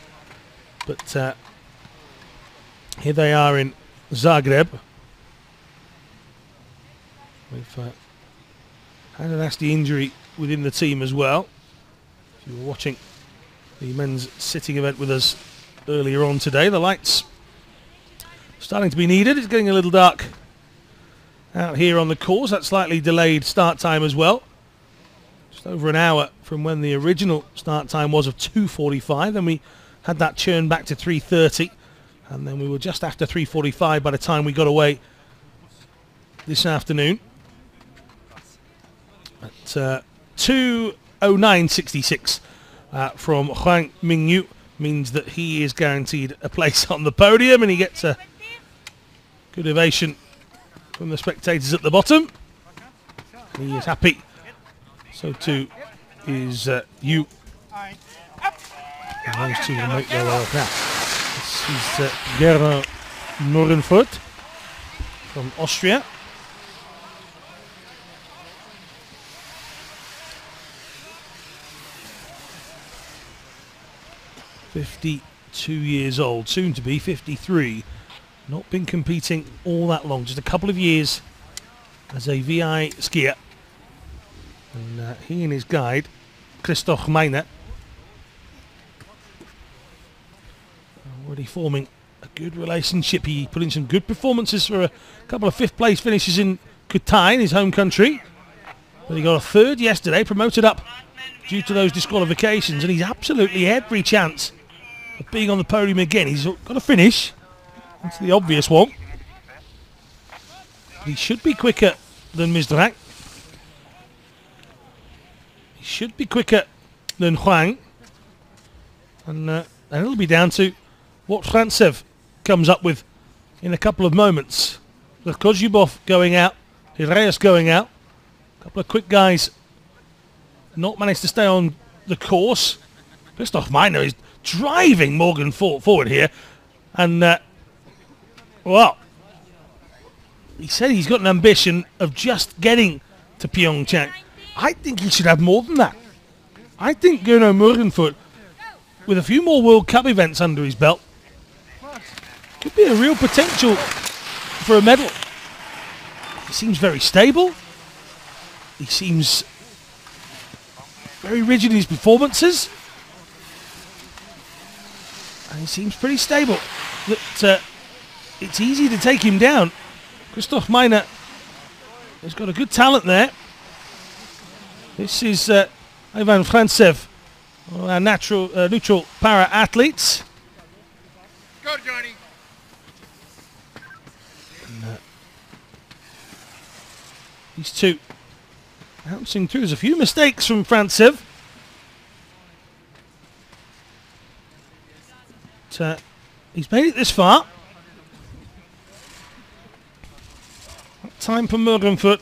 But here they are in Zagreb. We've had a nasty injury within the team as well. If you were watching the men's sitting event with us earlier on today, the lights starting to be needed. It's getting a little dark out here on the course. That slightly delayed start time as well. Just over an hour from when the original start time was of 2:45. Then we had that churn back to 3:30. And then we were just after 3:45 by the time we got away this afternoon. At 2:09.66 from Hwang Mingyu means that he is guaranteed a place on the podium, and he gets a good ovation from the spectators at the bottom. He is happy. So too is Yu. And those two will make their way off now. This is Gerhard Norrenfurt from Austria. "52 years old, soon to be 53. Not been competing all that long, just a couple of years as a VI skier. And he and his guide, Christoph Meine, already forming a good relationship. He put in some good performances for a couple of fifth-place finishes in Kutain, his home country. But he got a third yesterday, promoted up due to those disqualifications, and he's absolutely every chance of being on the podium again. He's got to finish. That's the obvious one. But he should be quicker than Misdrak. He should be quicker than Hwang. And it'll be down to what Frantsev comes up with in a couple of moments. With Kozubov going out, Hiraeus going out. A couple of quick guys not managed to stay on the course. Christoph Meine is driving Morgan forward here. And, well, he said he's got an ambition of just getting to PyeongChang. I think he should have more than that. I think Gernot Morgenfurt, with a few more World Cup events under his belt, could be a real potential for a medal. He seems very stable. He seems very rigid in his performances. And he seems pretty stable. That it's easy to take him down. Christoph Meine has got a good talent there. This is Ivan Frantsev, our neutral para-athletes. Go, Johnny. And, these two bouncing through. There's a few mistakes from Frantsev. But, he's made it this far. Time for Morgenfurt,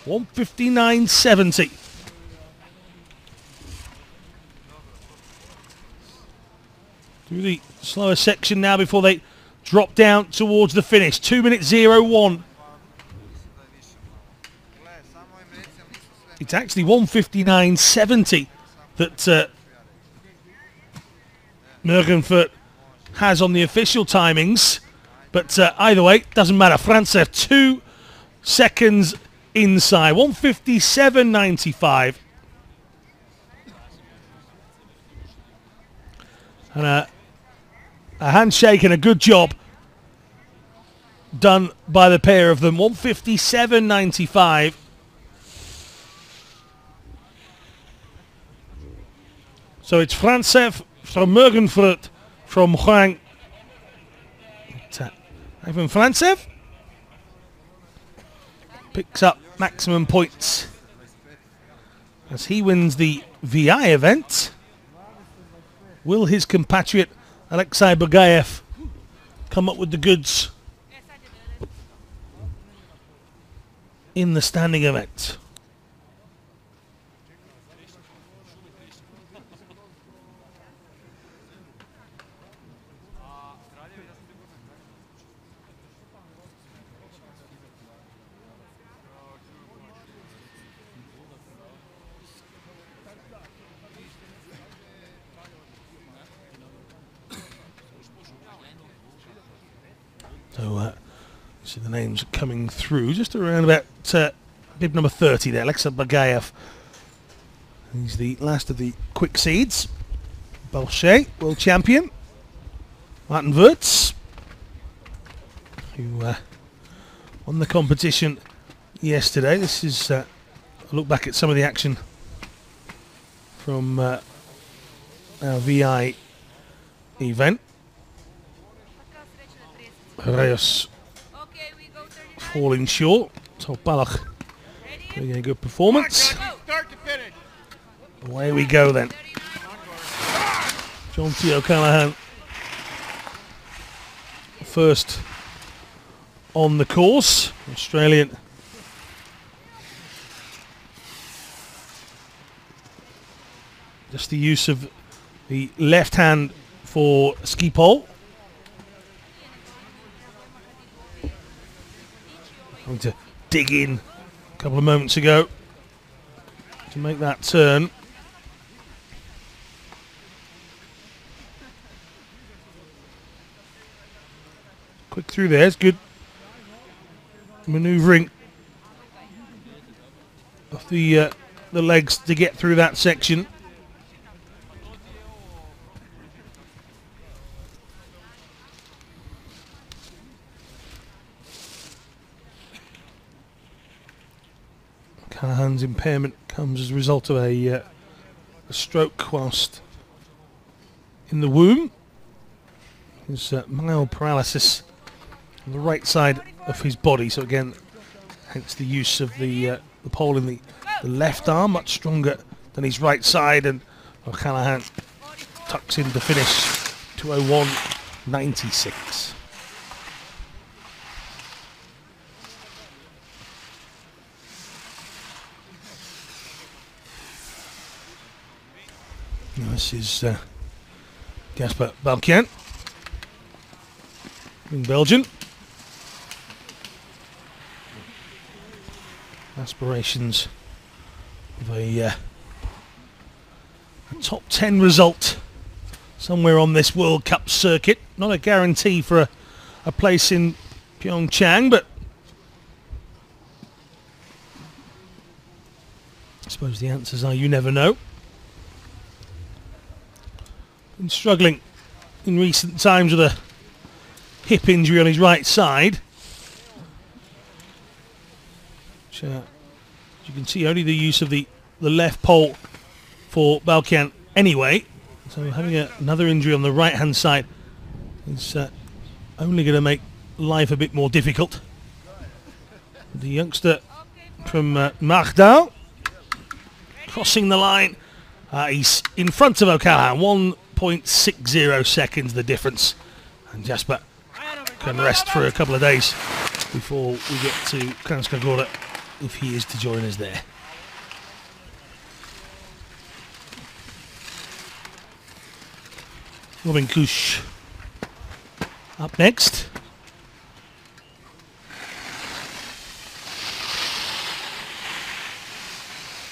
1:59.70. Through the slower section now before they drop down towards the finish. 2:01. It's actually 1:59.70 that Morgenfurt has on the official timings. But either way, doesn't matter. Frantsev 2 seconds inside. 1:57.95. And a handshake and a good job done by the pair of them. 1:57.95. So it's Frantsev from Morgenfurt from Hwang. Ivan Frantsev picks up maximum points as he wins the VI event. Will his compatriot Alexei Bagayev come up with the goods in the standing event? So the names coming through just around about bib number 30 there, Alexa Bagayev. He's the last of the quick seeds. Bechet, world champion. Martin Wirtz, who won the competition yesterday. This is a look back at some of the action from our VI event. Reyes falling short. So Balach doing a good performance. Away we go then. John T. O'Callaghan first on the course. Australian. Just the use of the left hand for ski pole. Going to dig in a couple of moments ago to make that turn. Quick through there, it's good manoeuvring of the legs to get through that section. Callahan's impairment comes as a result of a stroke whilst in the womb. His mild paralysis on the right side of his body, so again, hence the use of the pole in the left arm, much stronger than his right side, and O'Callaghan tucks in to finish 2:01.96. This is Jasper Balkian, in Belgium. Aspirations of a top 10 result somewhere on this World Cup circuit. Not a guarantee for a place in PyeongChang, but I suppose the answers are you never know. Been struggling in recent times with a hip injury on his right side. Which, as you can see, only the use of the left pole for Balkian anyway. So having another injury on the right hand side is only going to make life a bit more difficult. The youngster from Magdal crossing the line. He's in front of O'Callaghan, 1.60 seconds the difference, and Jasper can rest for a couple of days before we get to Kranjska if he is to join us there. Robin Kush up next.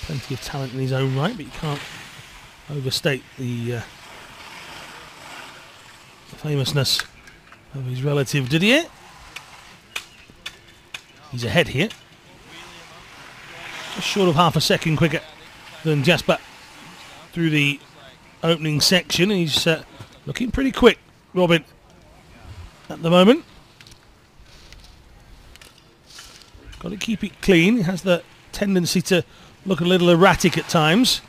Plenty of talent in his own right, but you can't overstate the famousness of his relative Didier. He's ahead here. Just short of half a second quicker than Jasper through the opening section. He's looking pretty quick, Robin, at the moment. Got to keep it clean. He has the tendency to look a little erratic at times.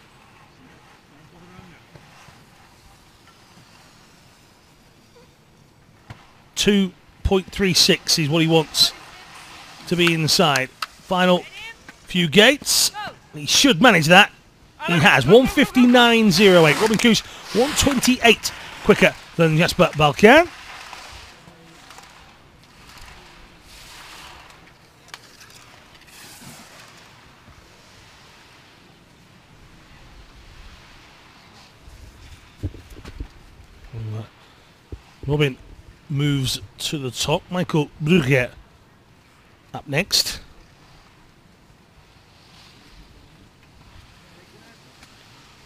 .36 is what he wants to be inside. Final few gates. He should manage that. He has 1:59.08. Robin Kuss 1:28 quicker than Jasper Balkian. Robin moves to the top. Michael Brugger up next.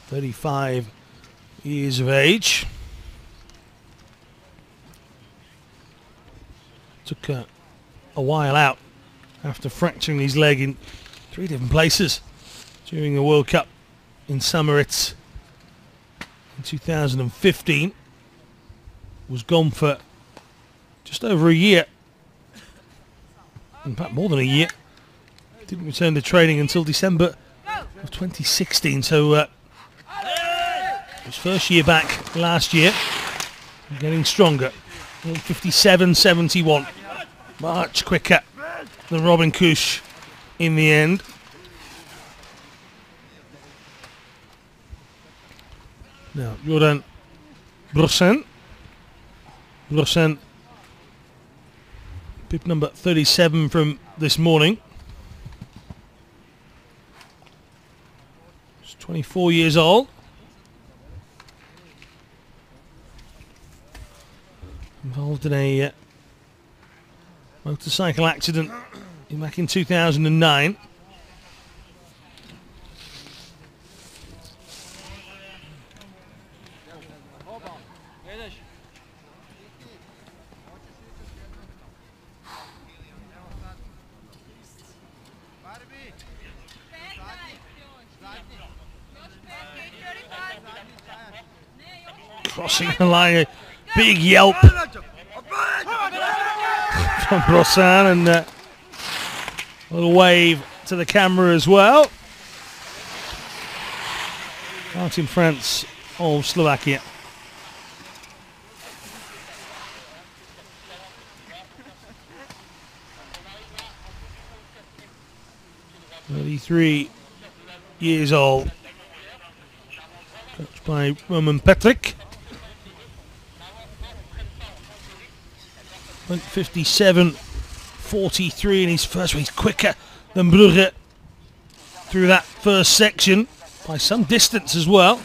.35 years of age. Took a while out after fracturing his leg in 3 different places during the World Cup in Samoritz in 2015. Was gone for just over a year. In fact, more than a year. Didn't return to training until December of 2016. So his first year back last year. Getting stronger. 57.71. Much quicker than Robin Kusch in the end. Now, Jordan Brossan. Brossan, bib number 37 from this morning. He's 24 years old. Involved in a motorcycle accident back in 2009. Crossing the line, a big yelp from Brossan, and a little wave to the camera as well. Out in France of Slovakia. "33 years old." Coached by Roman Petrick. Went 57.43 in his first race. He's quicker than Brugge through that first section by some distance as well.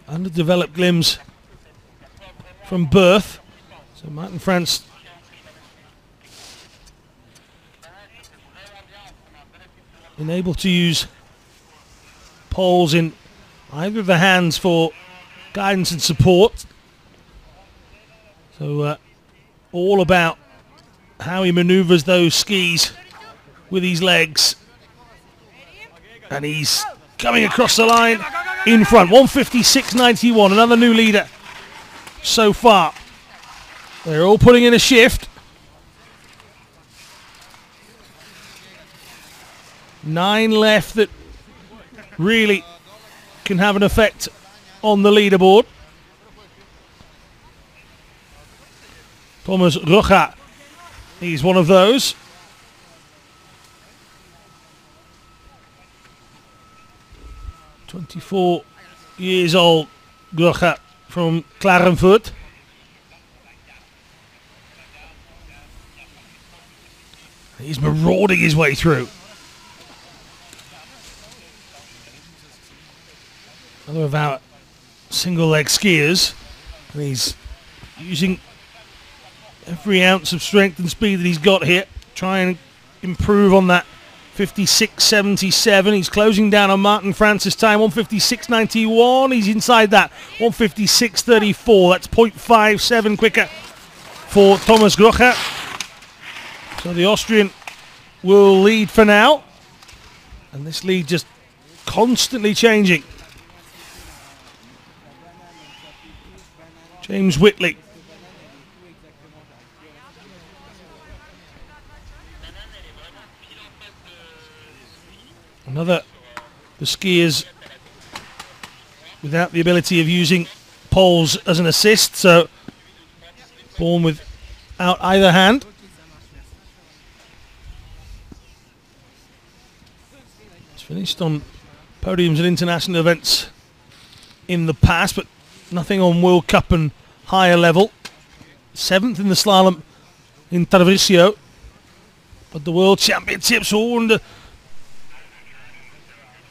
Underdeveloped limbs from birth. So Martin France unable to use poles in either of the hands for guidance and support. So all about how he manoeuvres those skis with his legs. And he's coming across the line in front. 156.91, another new leader so far. They're all putting in a shift. 9 left that really can have an effect on the leaderboard. Thomas Rocha, he's one of those. "24 years old, Rocha from Klagenfurt. He's marauding his way through. Another of our single leg skiers, and he's using every ounce of strength and speed that he's got here, try and improve on that 56.77. He's closing down on Martin France's time, 156.91. He's inside that, 156.34. That's 0.57 quicker for Thomas Grocher. So the Austrian will lead for now, and this lead just constantly changing. James Whitley. Another, the skiers without the ability of using poles as an assist, so born without either hand. It's finished on podiums at international events in the past, but nothing on World Cup and higher level. 7th in the slalom in Tarvisio at the World Championships. Oh, and a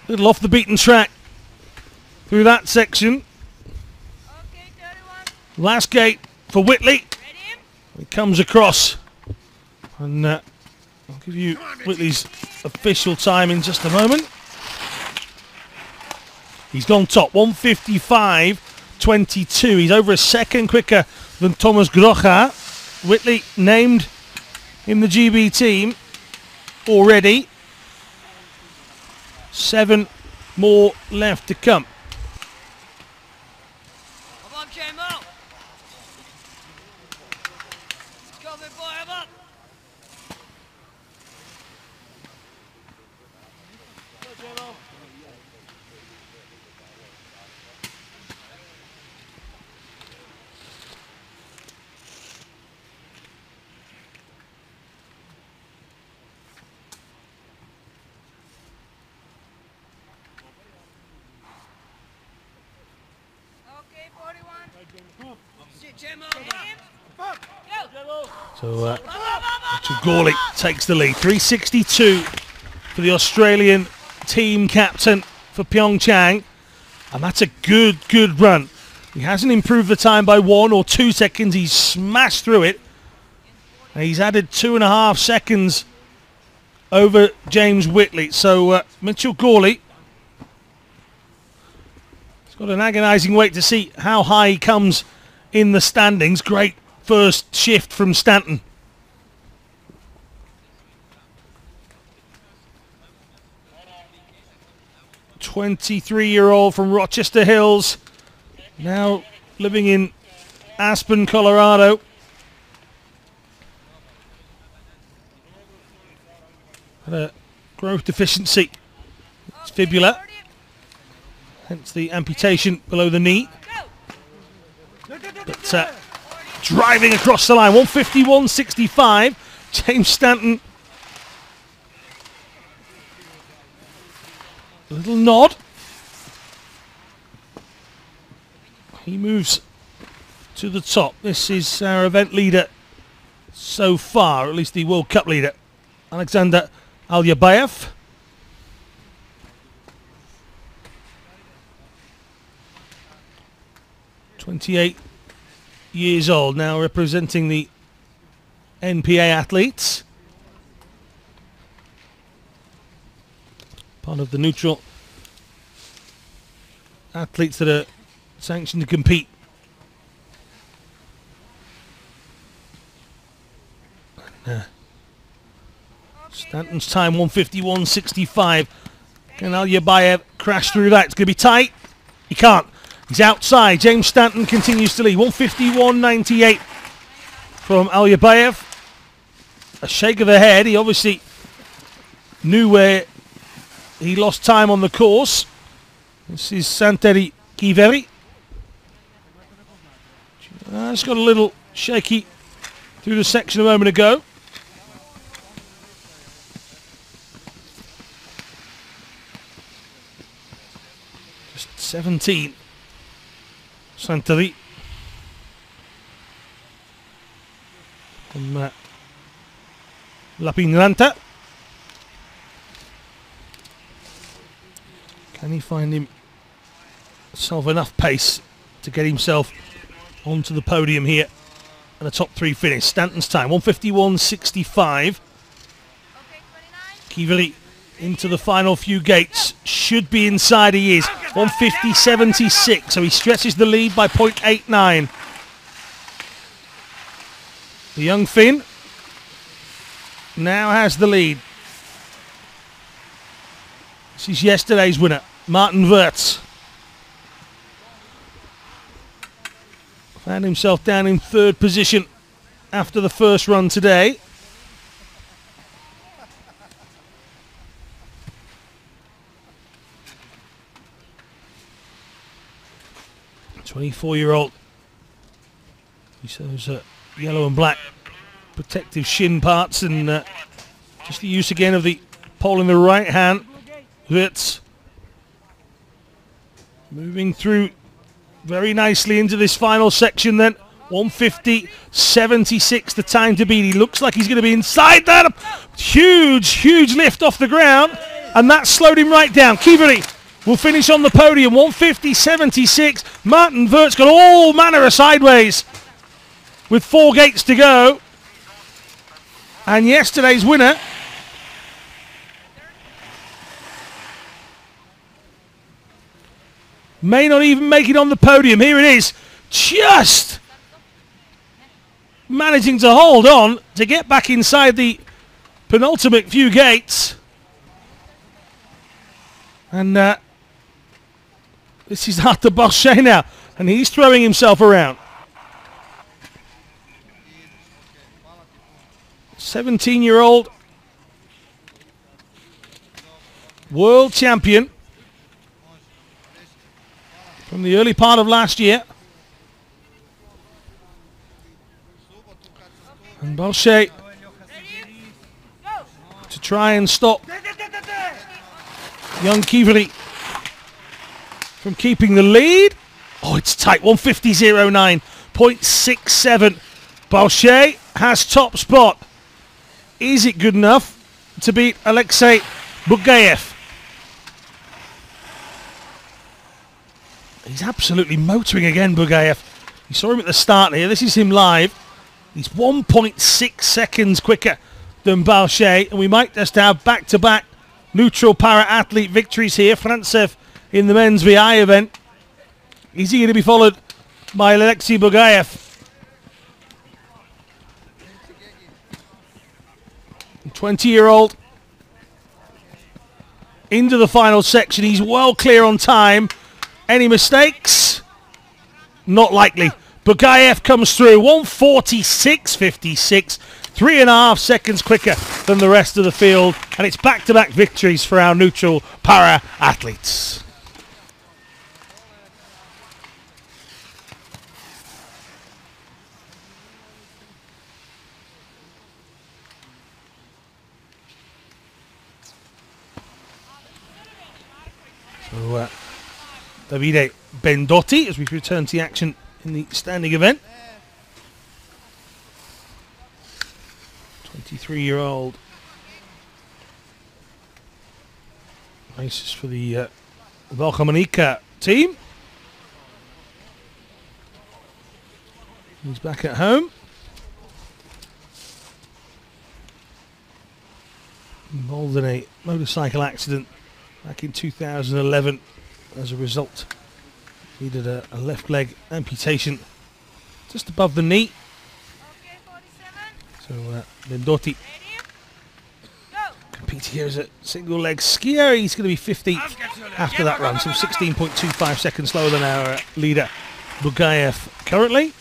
little off the beaten track through that section. Last gate for Whitley. He comes across, and I'll give you Whitley's official time in just a moment. He's gone top, 155. 1:22. He's over a second quicker than Thomas Grocha. Whitley named in the GB team already. 7 more left to come. Come on, Jamo. Go, big boy, I'm up. Okay, 41. Sit, Jamo. Go. So Gorley takes the lead. 3:62 for the Australian team captain for PyeongChang. And that's a good run. He hasn't improved the time by 1 or 2 seconds. He's smashed through it. And he's added 2.5 seconds over James Whitley. So Mitchell Gorley has got an agonising wait to see how high he comes in the standings. Great first shift from Stanton. "23-year-old from Rochester Hills, now living in Aspen, Colorado. Had a growth deficiency. It's fibula, hence the amputation below the knee. But driving across the line, 1:51.65. James Stanton, a little nod. He moves to the top. This is our event leader so far, or at least the World Cup leader, Alexander Alyabayev. "28 years old, now representing the NPA athletes. Part of the neutral athletes that are sanctioned to compete. Stanton's time 1:51.65. Can Alyabayev crash through that? It's going to be tight. He can't. He's outside. James Stanton continues to lead. 1:51.98 from Alyabayev. A shake of the head. He obviously knew where he lost time on the course. This is Santeri Kiveri. Just got a little shaky through the section a moment ago. Just 17. Santeri. From Lapinlanta. Can he find himself enough pace to get himself onto the podium here and a top 3 finish? Stanton's time 1:51.65. Kiveri into the final few gates, should be inside. He is 1:50.76, so he stretches the lead by 0.89. The young Finn now has the lead. This is yesterday's winner, Martin Wirtz. Found himself down in 3rd position after the first run today. "24-year-old. He shows yellow and black protective shin parts, and just the use again of the pole in the right hand. Wirtz moving through very nicely into this final section then. 1:50.76 the time to beat. He looks like he's going to be inside that. Huge lift off the ground, and that slowed him right down. Kiveri will finish on the podium, 1:50.76. Martin Wirtz got all manner of sideways with 4 gates to go. And yesterday's winner, May not even make it on the podium. Here it is. Just managing to hold on to get back inside the penultimate few gates. And this is after Bechet now. And he's throwing himself around. 17-year-old world champion from the early part of last year. And Bechet to try and stop young Kivri from keeping the lead. Oh, it's tight. 150.09.67. Bechet has top spot. Is it good enough to beat Alexei Bugayev? He's absolutely motoring again, Bugayev. You saw him at the start here. This is him live. He's 1.6 seconds quicker than Bechet, and we might just have back-to-back neutral para-athlete victories here. Frantsev in the men's VI event. Is he going to be followed by Alexei Bugayev? 20-year-old into the final section. He's well clear on time. Any mistakes? Not likely. Bugayev comes through 146.56, 3.5 seconds quicker than the rest of the field, and it's back-to-back victories for our neutral para athletes. So Davide Bendotti as we return to the action in the standing event. 23-year-old races for the Valkomanika team. He's back at home. Involved in a motorcycle accident back in 2011 as a result. Needed a left leg amputation just above the knee. So Bendotti competing here as a single leg skier. He's going to be 15th after that run, so 16.25 seconds slower than our leader Bugayev currently.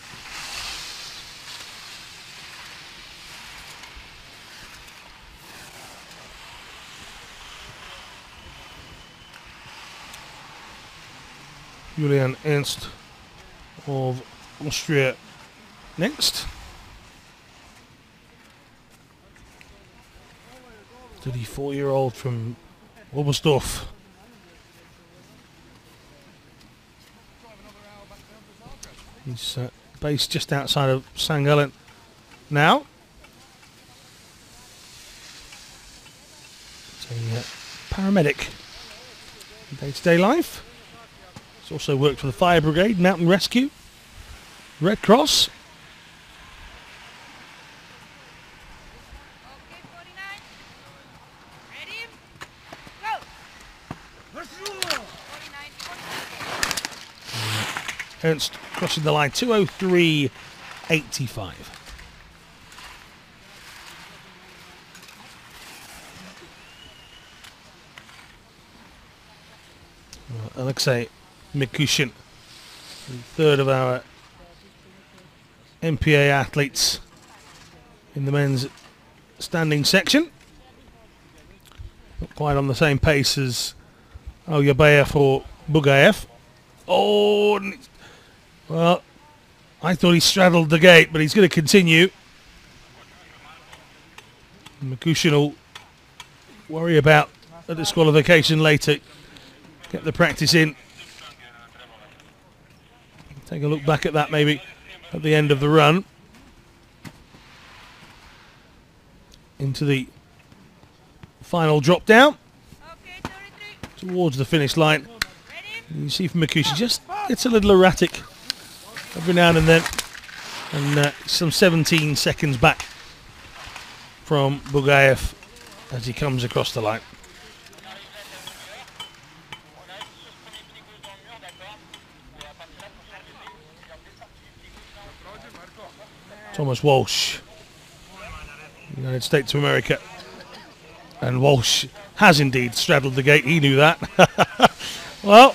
Julian Ernst of Austria next. 34-year-old from Oberstdorf. He's based just outside of St. Gallen now. He's a paramedic in day-to-day life. He's also worked for the Fire Brigade, Mountain Rescue, Red Cross. Ernst crossing the line, 2:03.85. Alexei Mikushin, the third of our MPA athletes in the men's standing section. Not quite on the same pace as Yabayev or Bugayev. Oh, well, I thought he straddled the gate, but he's going to continue. Mikushin will worry about a disqualification later. Get the practice in. Take a look back at that maybe at the end of the run. Into the final drop down. Towards the finish line. You see from Mikushin just gets a little erratic every now and then. And some 17 seconds back from Bugayev as he comes across the line. Thomas Walsh, United States of America. And Walsh has indeed straddled the gate, he knew that. Well,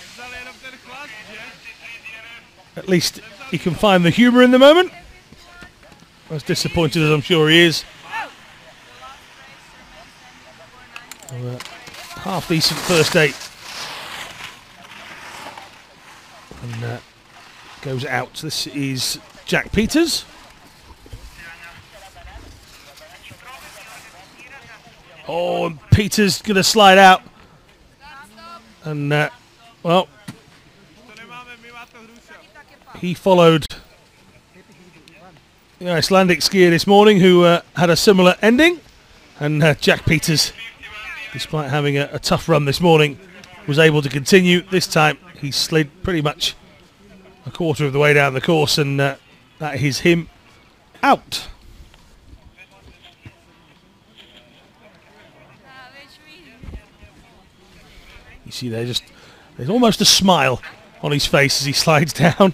at least he can find the humour in the moment. As disappointed as I'm sure he is. So, half decent first 8. And goes out. This is Jack Peters. Oh, and Peters going to slide out. And, well, he followed the Icelandic skier this morning who had a similar ending. And Jack Peters, despite having a tough run this morning, was able to continue. This time he slid pretty much a quarter of the way down the course, and that is him out. You see there's almost a smile on his face as he slides down.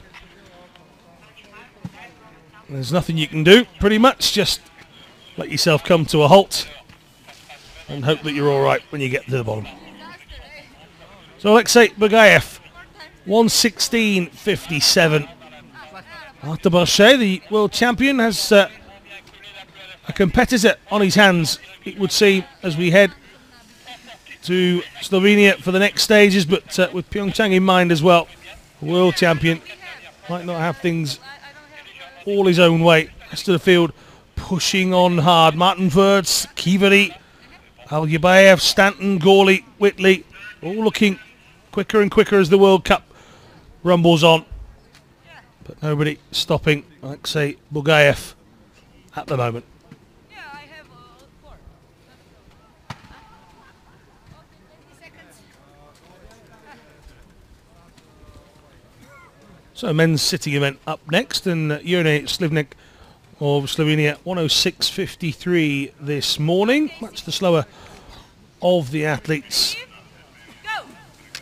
There's nothing you can do, pretty much. Just let yourself come to a halt and hope that you're all right when you get to the bottom. So Alexei Bugayev, 1:16.57. After Bechet, the world champion, has a competitor on his hands, it would seem, as we head to Slovenia for the next stages, but with PyeongChang in mind as well. The world champion might not have things all his own way. Rest of the field pushing on hard. Martin Wirtz, Kiveri, Algebayev, Stanton, Gawley, Whitley, all looking quicker and quicker as the World Cup rumbles on. But nobody stopping Alexei Bugayev at the moment. So men's sitting event up next, and Juraj Slivnik of Slovenia, 1:06.53 this morning. Much the slower of the athletes.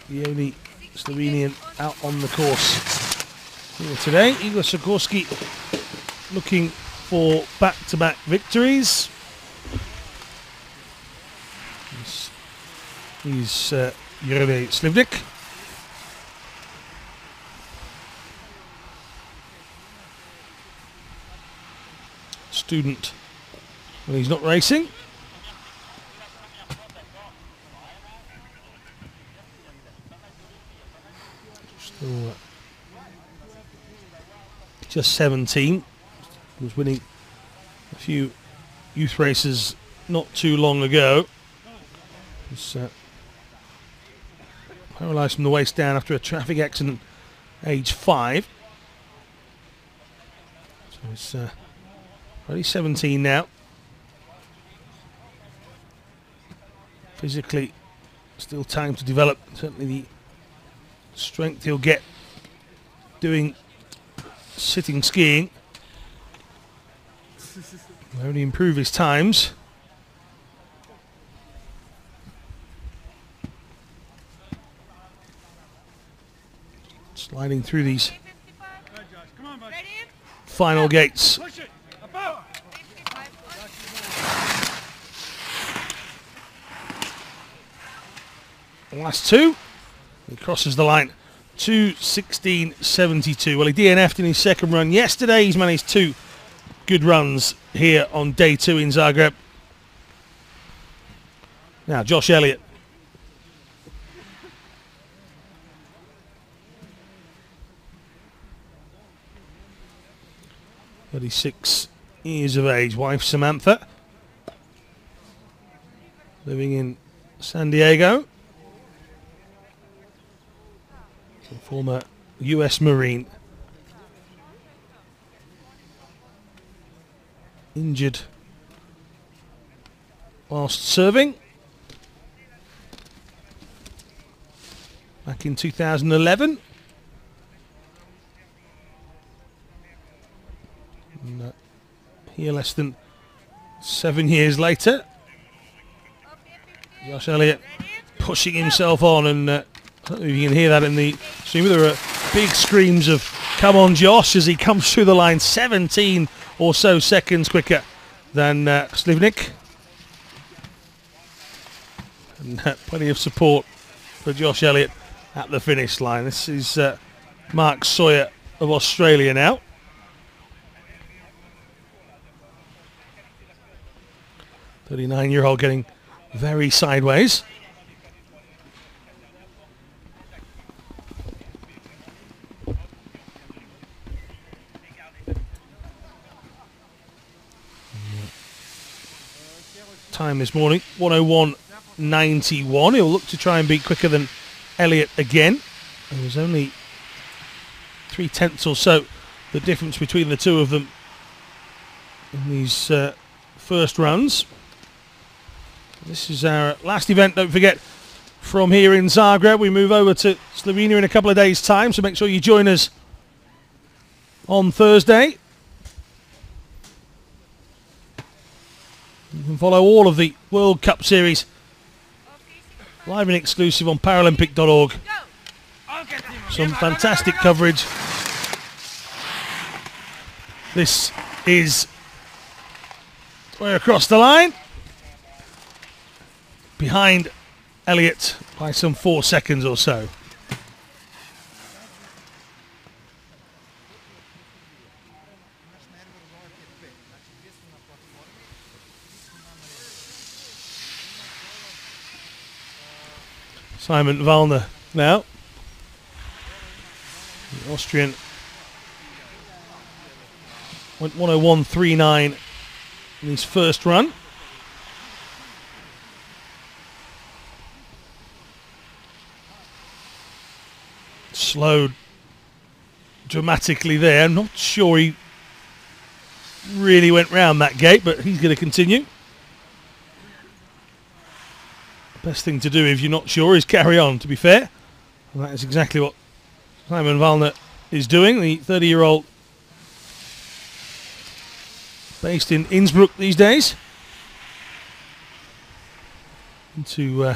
The only Slovenian out on the course here today. Igor Sikorsky looking for back-to-back victories. He's Juraj Slivnik. Student when he's not racing. Still just 17. He was winning a few youth races not too long ago. He's paralysed from the waist down after a traffic accident, age 5. So he's only 17 now. Physically, still time to develop. Certainly the strength he'll get doing sitting skiing will only improve his times. Sliding through these final gates. Last two. He crosses the line. 2:16.72. Well, he DNF'd in his second run yesterday. He's managed 2 good runs here on day 2 in Zagreb. Now, Josh Elliot. "36 years of age, wife Samantha, living in San Diego. Former US Marine. Injured whilst serving back in 2011. And, here less than 7 years later. Josh Elliott pushing himself on, and I don't know if you can hear that in the stream. There are big screams of "Come on, Josh!" as he comes through the line. 17 or so seconds quicker than Slivnik. And plenty of support for Josh Elliot at the finish line. This is Mark Sawyer of Australia now. The 39-year-old getting very sideways. Time this morning, 1:01.91. He'll look to try and be quicker than Elliot again. It was only 0.3 or so the difference between the two of them in these first runs. This is our last event, don't forget, from here in Zagreb. We move over to Slovenia in a couple of days' time, so make sure you join us on Thursday. You can follow all of the World Cup Series live and exclusive on Paralympic.org. Some fantastic coverage. This is way across the line. Behind Elliot by some 4 seconds or so. Simon Wallner now. The Austrian went 1:01.39 in his first run. Slowed dramatically there. I'm not sure he really went round that gate, but he's going to continue. Best thing to do if you're not sure is carry on, to be fair. And that is exactly what Simon Wallner is doing. The 30-year-old based in Innsbruck these days. Into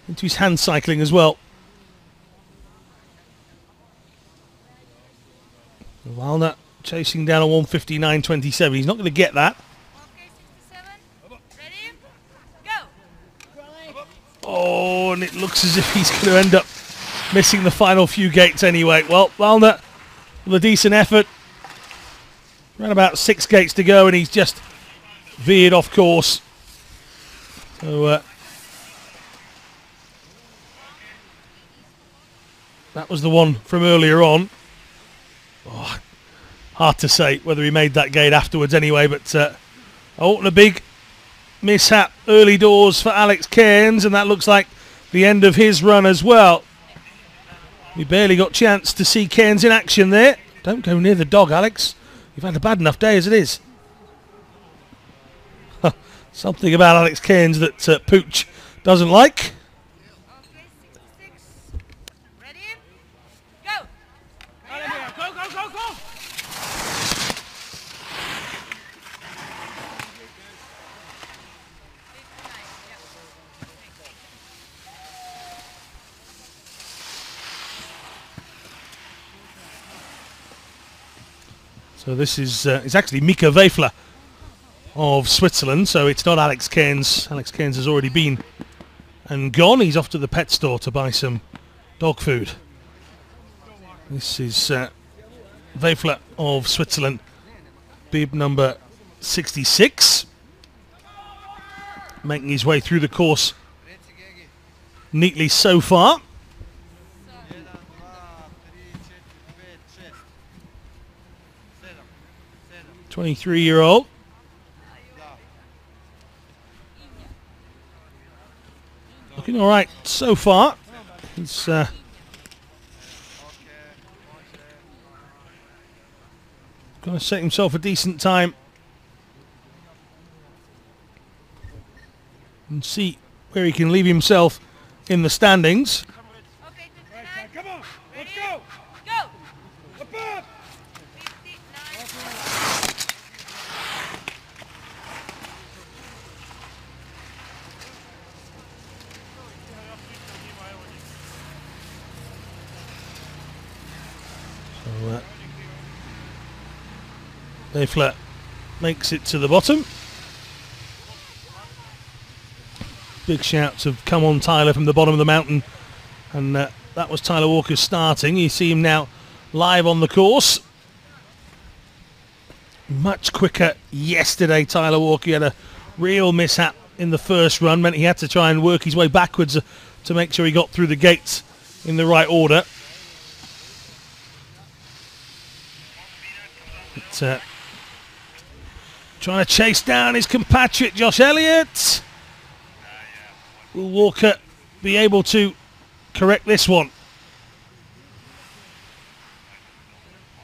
his hand cycling as well. Wallner chasing down a 1:59.27. He's not going to get that. Okay, 67. Ready? Go! Oh, and it looks as if he's going to end up missing the final few gates anyway. Well, Wallner with a decent effort. Around about 6 gates to go, and he's just veered off course. So that was the one from earlier on. Oh, hard to say whether he made that gate afterwards anyway, but and a big mishap early doors for Alex Cairns, and that looks like the end of his run as well. We barely got a chance to see Cairns in action there. Don't go near the dog, Alex. You've had a bad enough day as it is. Something about Alex Cairns that Pooch doesn't like. Okay, 66. Ready? Go! Go! So this is it's actually Mika Weifler of Switzerland, so it's not Alex Cairns. Alex Cairns has already been and gone. He's off to the pet store to buy some dog food. This is Weifler of Switzerland, bib number 66, making his way through the course neatly so far. 23-year-old. Looking all right so far. He's going to set himself a decent time and see where he can leave himself in the standings. Okay, 59. Come on, let's Ready? go! Go! Above! 59. So, Leffler makes it to the bottom. Big shouts of "Come on, Tyler" from the bottom of the mountain. And that was Tyler Walker starting. You see him now live on the course. Much quicker yesterday, Tyler Walker. He had a real mishap in the first run. Meant he had to try and work his way backwards to make sure he got through the gates in the right order. But, trying to chase down his compatriot Josh Elliot. Will Walker be able to correct this one?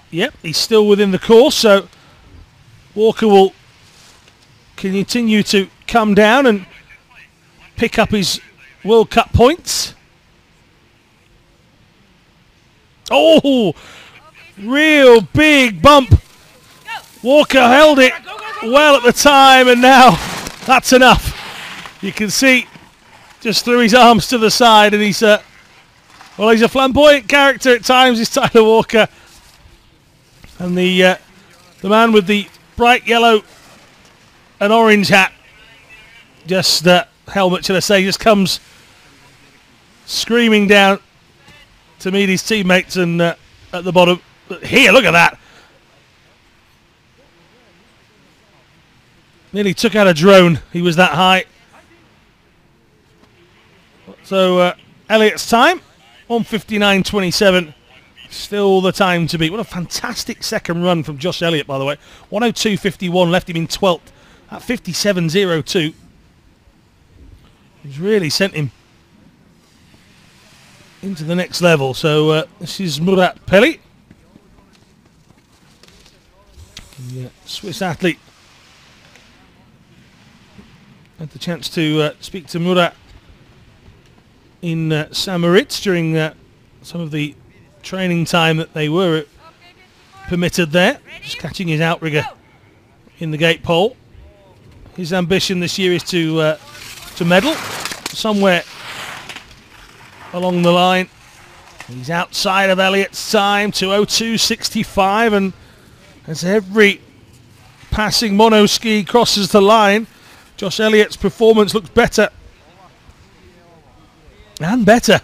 Yep, he's still within the course, so Walker will continue to come down and pick up his World Cup points. Oh, real big bump. Walker held it well at the time, and now that's enough. You can see just threw his arms to the side, and he's well, he's a flamboyant character at times, is Tyler Walker. And the man with the bright yellow and orange hat, just helmet, should I say, just comes screaming down to meet his teammates, and at the bottom. But here, look at that. Nearly took out a drone. He was that high. So Elliot's time, 1:59.27. Still the time to beat. What a fantastic second run from Josh Elliot, by the way. 1:02.51 left him in 12th at 57.02. He's really sent him into the next level. So this is Murat Pelli, the Swiss athlete. Had the chance to speak to Murat in St. Moritz during some of the training time that they were permitted there. Just catching his outrigger in the gate pole. His ambition this year is to medal somewhere along the line. He's outside of Elliot's time, 2:02.65, and as every passing monoski crosses the line, Josh Elliott's performance looks better and better.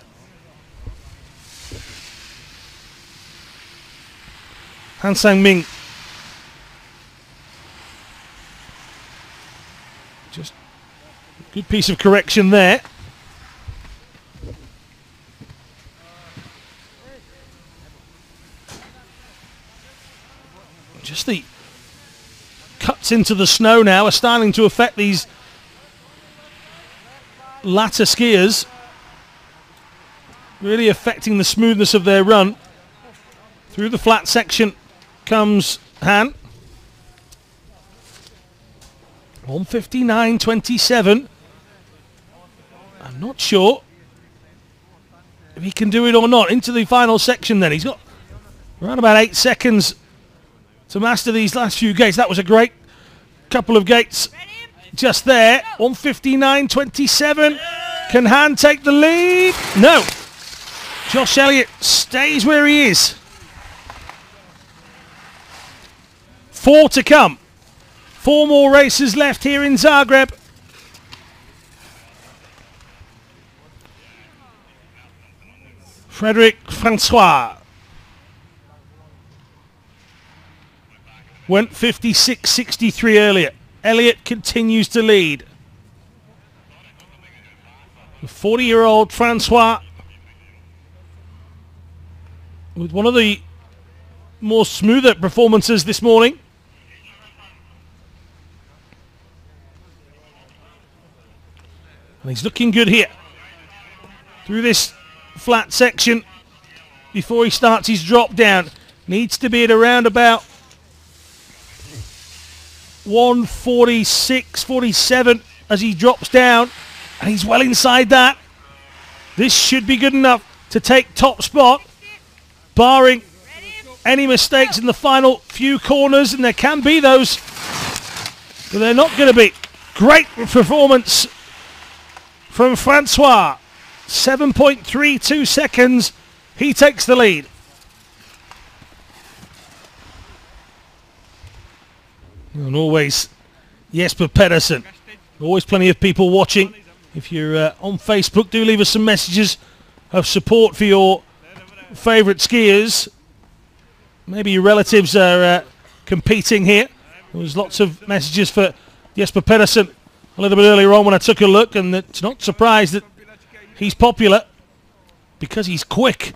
Han Sang-Ming just a good piece of correction there. Just the cuts into the snow now are starting to affect these latter skiers, really affecting the smoothness of their run. Through the flat section comes Han. 1:59.27. I'm not sure if he can do it or not. Into the final section then. He's got around about 8 seconds to master these last few gates. That was a great couple of gates just there. 1:59.27. Can Han take the lead? No. Josh Elliot stays where he is. 4 to come. 4 more races left here in Zagreb. Frederic Francois went 56.63 earlier. Elliot continues to lead. The 40-year-old Francois with one of the more smoother performances this morning. And he's looking good here. Through this flat section before he starts his drop down. Needs to be at around about 1:46, 47 as he drops down. And he's well inside that. This should be good enough to take top spot, barring any mistakes in the final few corners, and there can be those, but they're not going to be. Great performance from Francois. 7.32 seconds. He takes the lead. And always Jesper Pedersen. Always plenty of people watching. If you're on Facebook, do leave us some messages of support for your favourite skiers. Maybe your relatives are competing here. There was lots of messages for Jesper Pedersen a little bit earlier on when I took a look, and it's not surprised that he's popular because he's quick.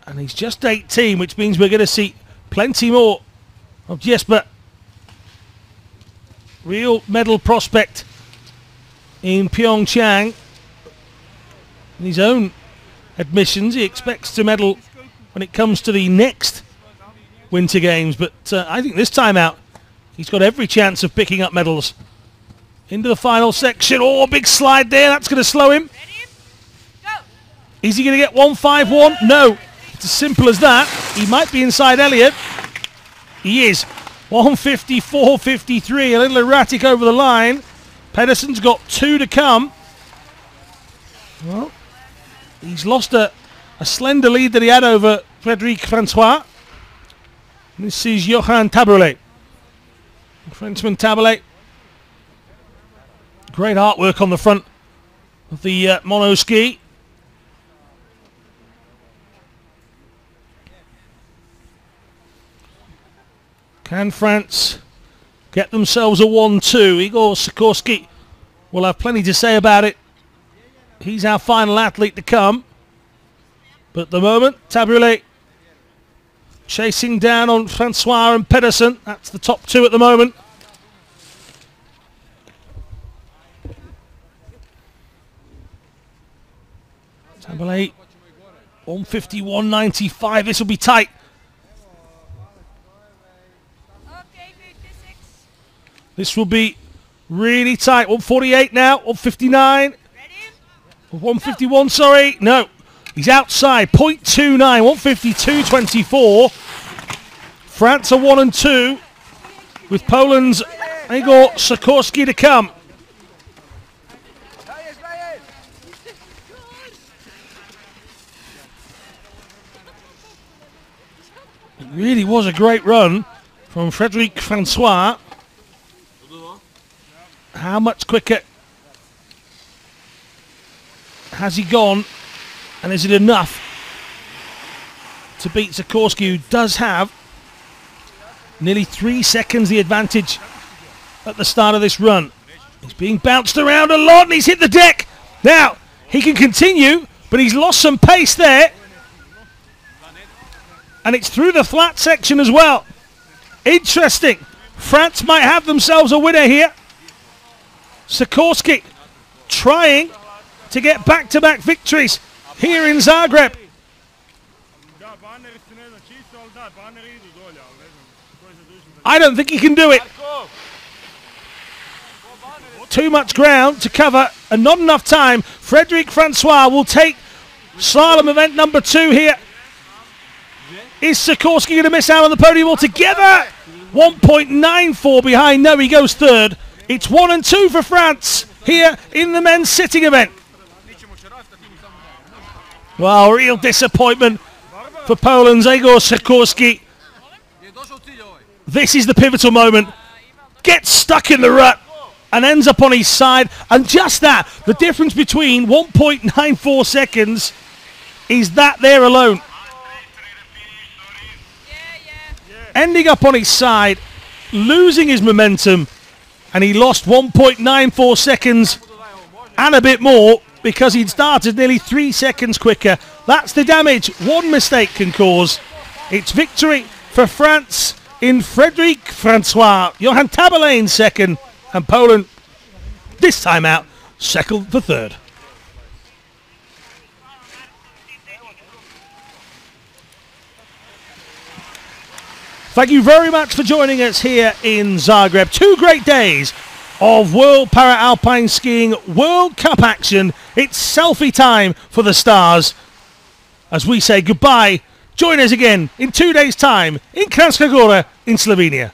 And he's just 18, which means we're going to see plenty more of Jesper. Real medal prospect in PyeongChang. In his own admissions, he expects to medal when it comes to the next Winter Games, but I think this time out he's got every chance of picking up medals. Into the final section. Oh, big slide there. That's going to slow him. Ready? Go. Is he going to get 151? No. It's as simple as that. He might be inside Elliot. He is. 154.53. A little erratic over the line. Pedersen's got 2 to come. Well, he's lost a slender lead that he had over Frédéric Francois. This is Johan Taberlet. Frenchman Taberlet. Great artwork on the front of the mono ski. Can France get themselves a 1-2? Igor Sikorsky will have plenty to say about it. He's our final athlete to come. But at the moment, Taberlet chasing down on Francois and Pedersen. That's the top 2 at the moment. Taberlet, 151.95. This will be tight. Okay, 56. This will be really tight. 148 now, 159. Ready? 151, sorry. No, he's outside. 0.29, 152.24. France are 1 and 2 with Poland's Igor Sikorsky to come. It really was a great run from Frédéric Francois. How much quicker has he gone, and is it enough to beat Sikorsky, who does have nearly 3 seconds the advantage at the start of this run? He's being bounced around a lot and he's hit the deck. Now, he can continue, but he's lost some pace there. And it's through the flat section as well. Interesting. France might have themselves a winner here. Sikorsky trying to get back-to-back victories here in Zagreb. I don't think he can do it. Too much ground to cover and not enough time. Frédéric Francois will take slalom event number 2 here. Is Sikorsky going to miss out on the podium altogether? 1.94 behind. No, he goes third. It's 1 and 2 for France here in the men's sitting event. Well, real disappointment for Poland's Igor Sikorsky. This is the pivotal moment. Gets stuck in the rut and ends up on his side. And just that, the difference between 1.94 seconds is that there alone. Ending up on his side, losing his momentum, and he lost 1.94 seconds and a bit more because he'd started nearly 3 seconds quicker. That's the damage one mistake can cause. It's victory for France in Frédéric Francois. Johan Taberlet in second, and Poland, this time out, settled for third. Thank you very much for joining us here in Zagreb. 2 great days of World Para-Alpine Skiing World Cup action. It's selfie time for the stars. As we say goodbye, join us again in 2 days' time in Kranjska Gora in Slovenia.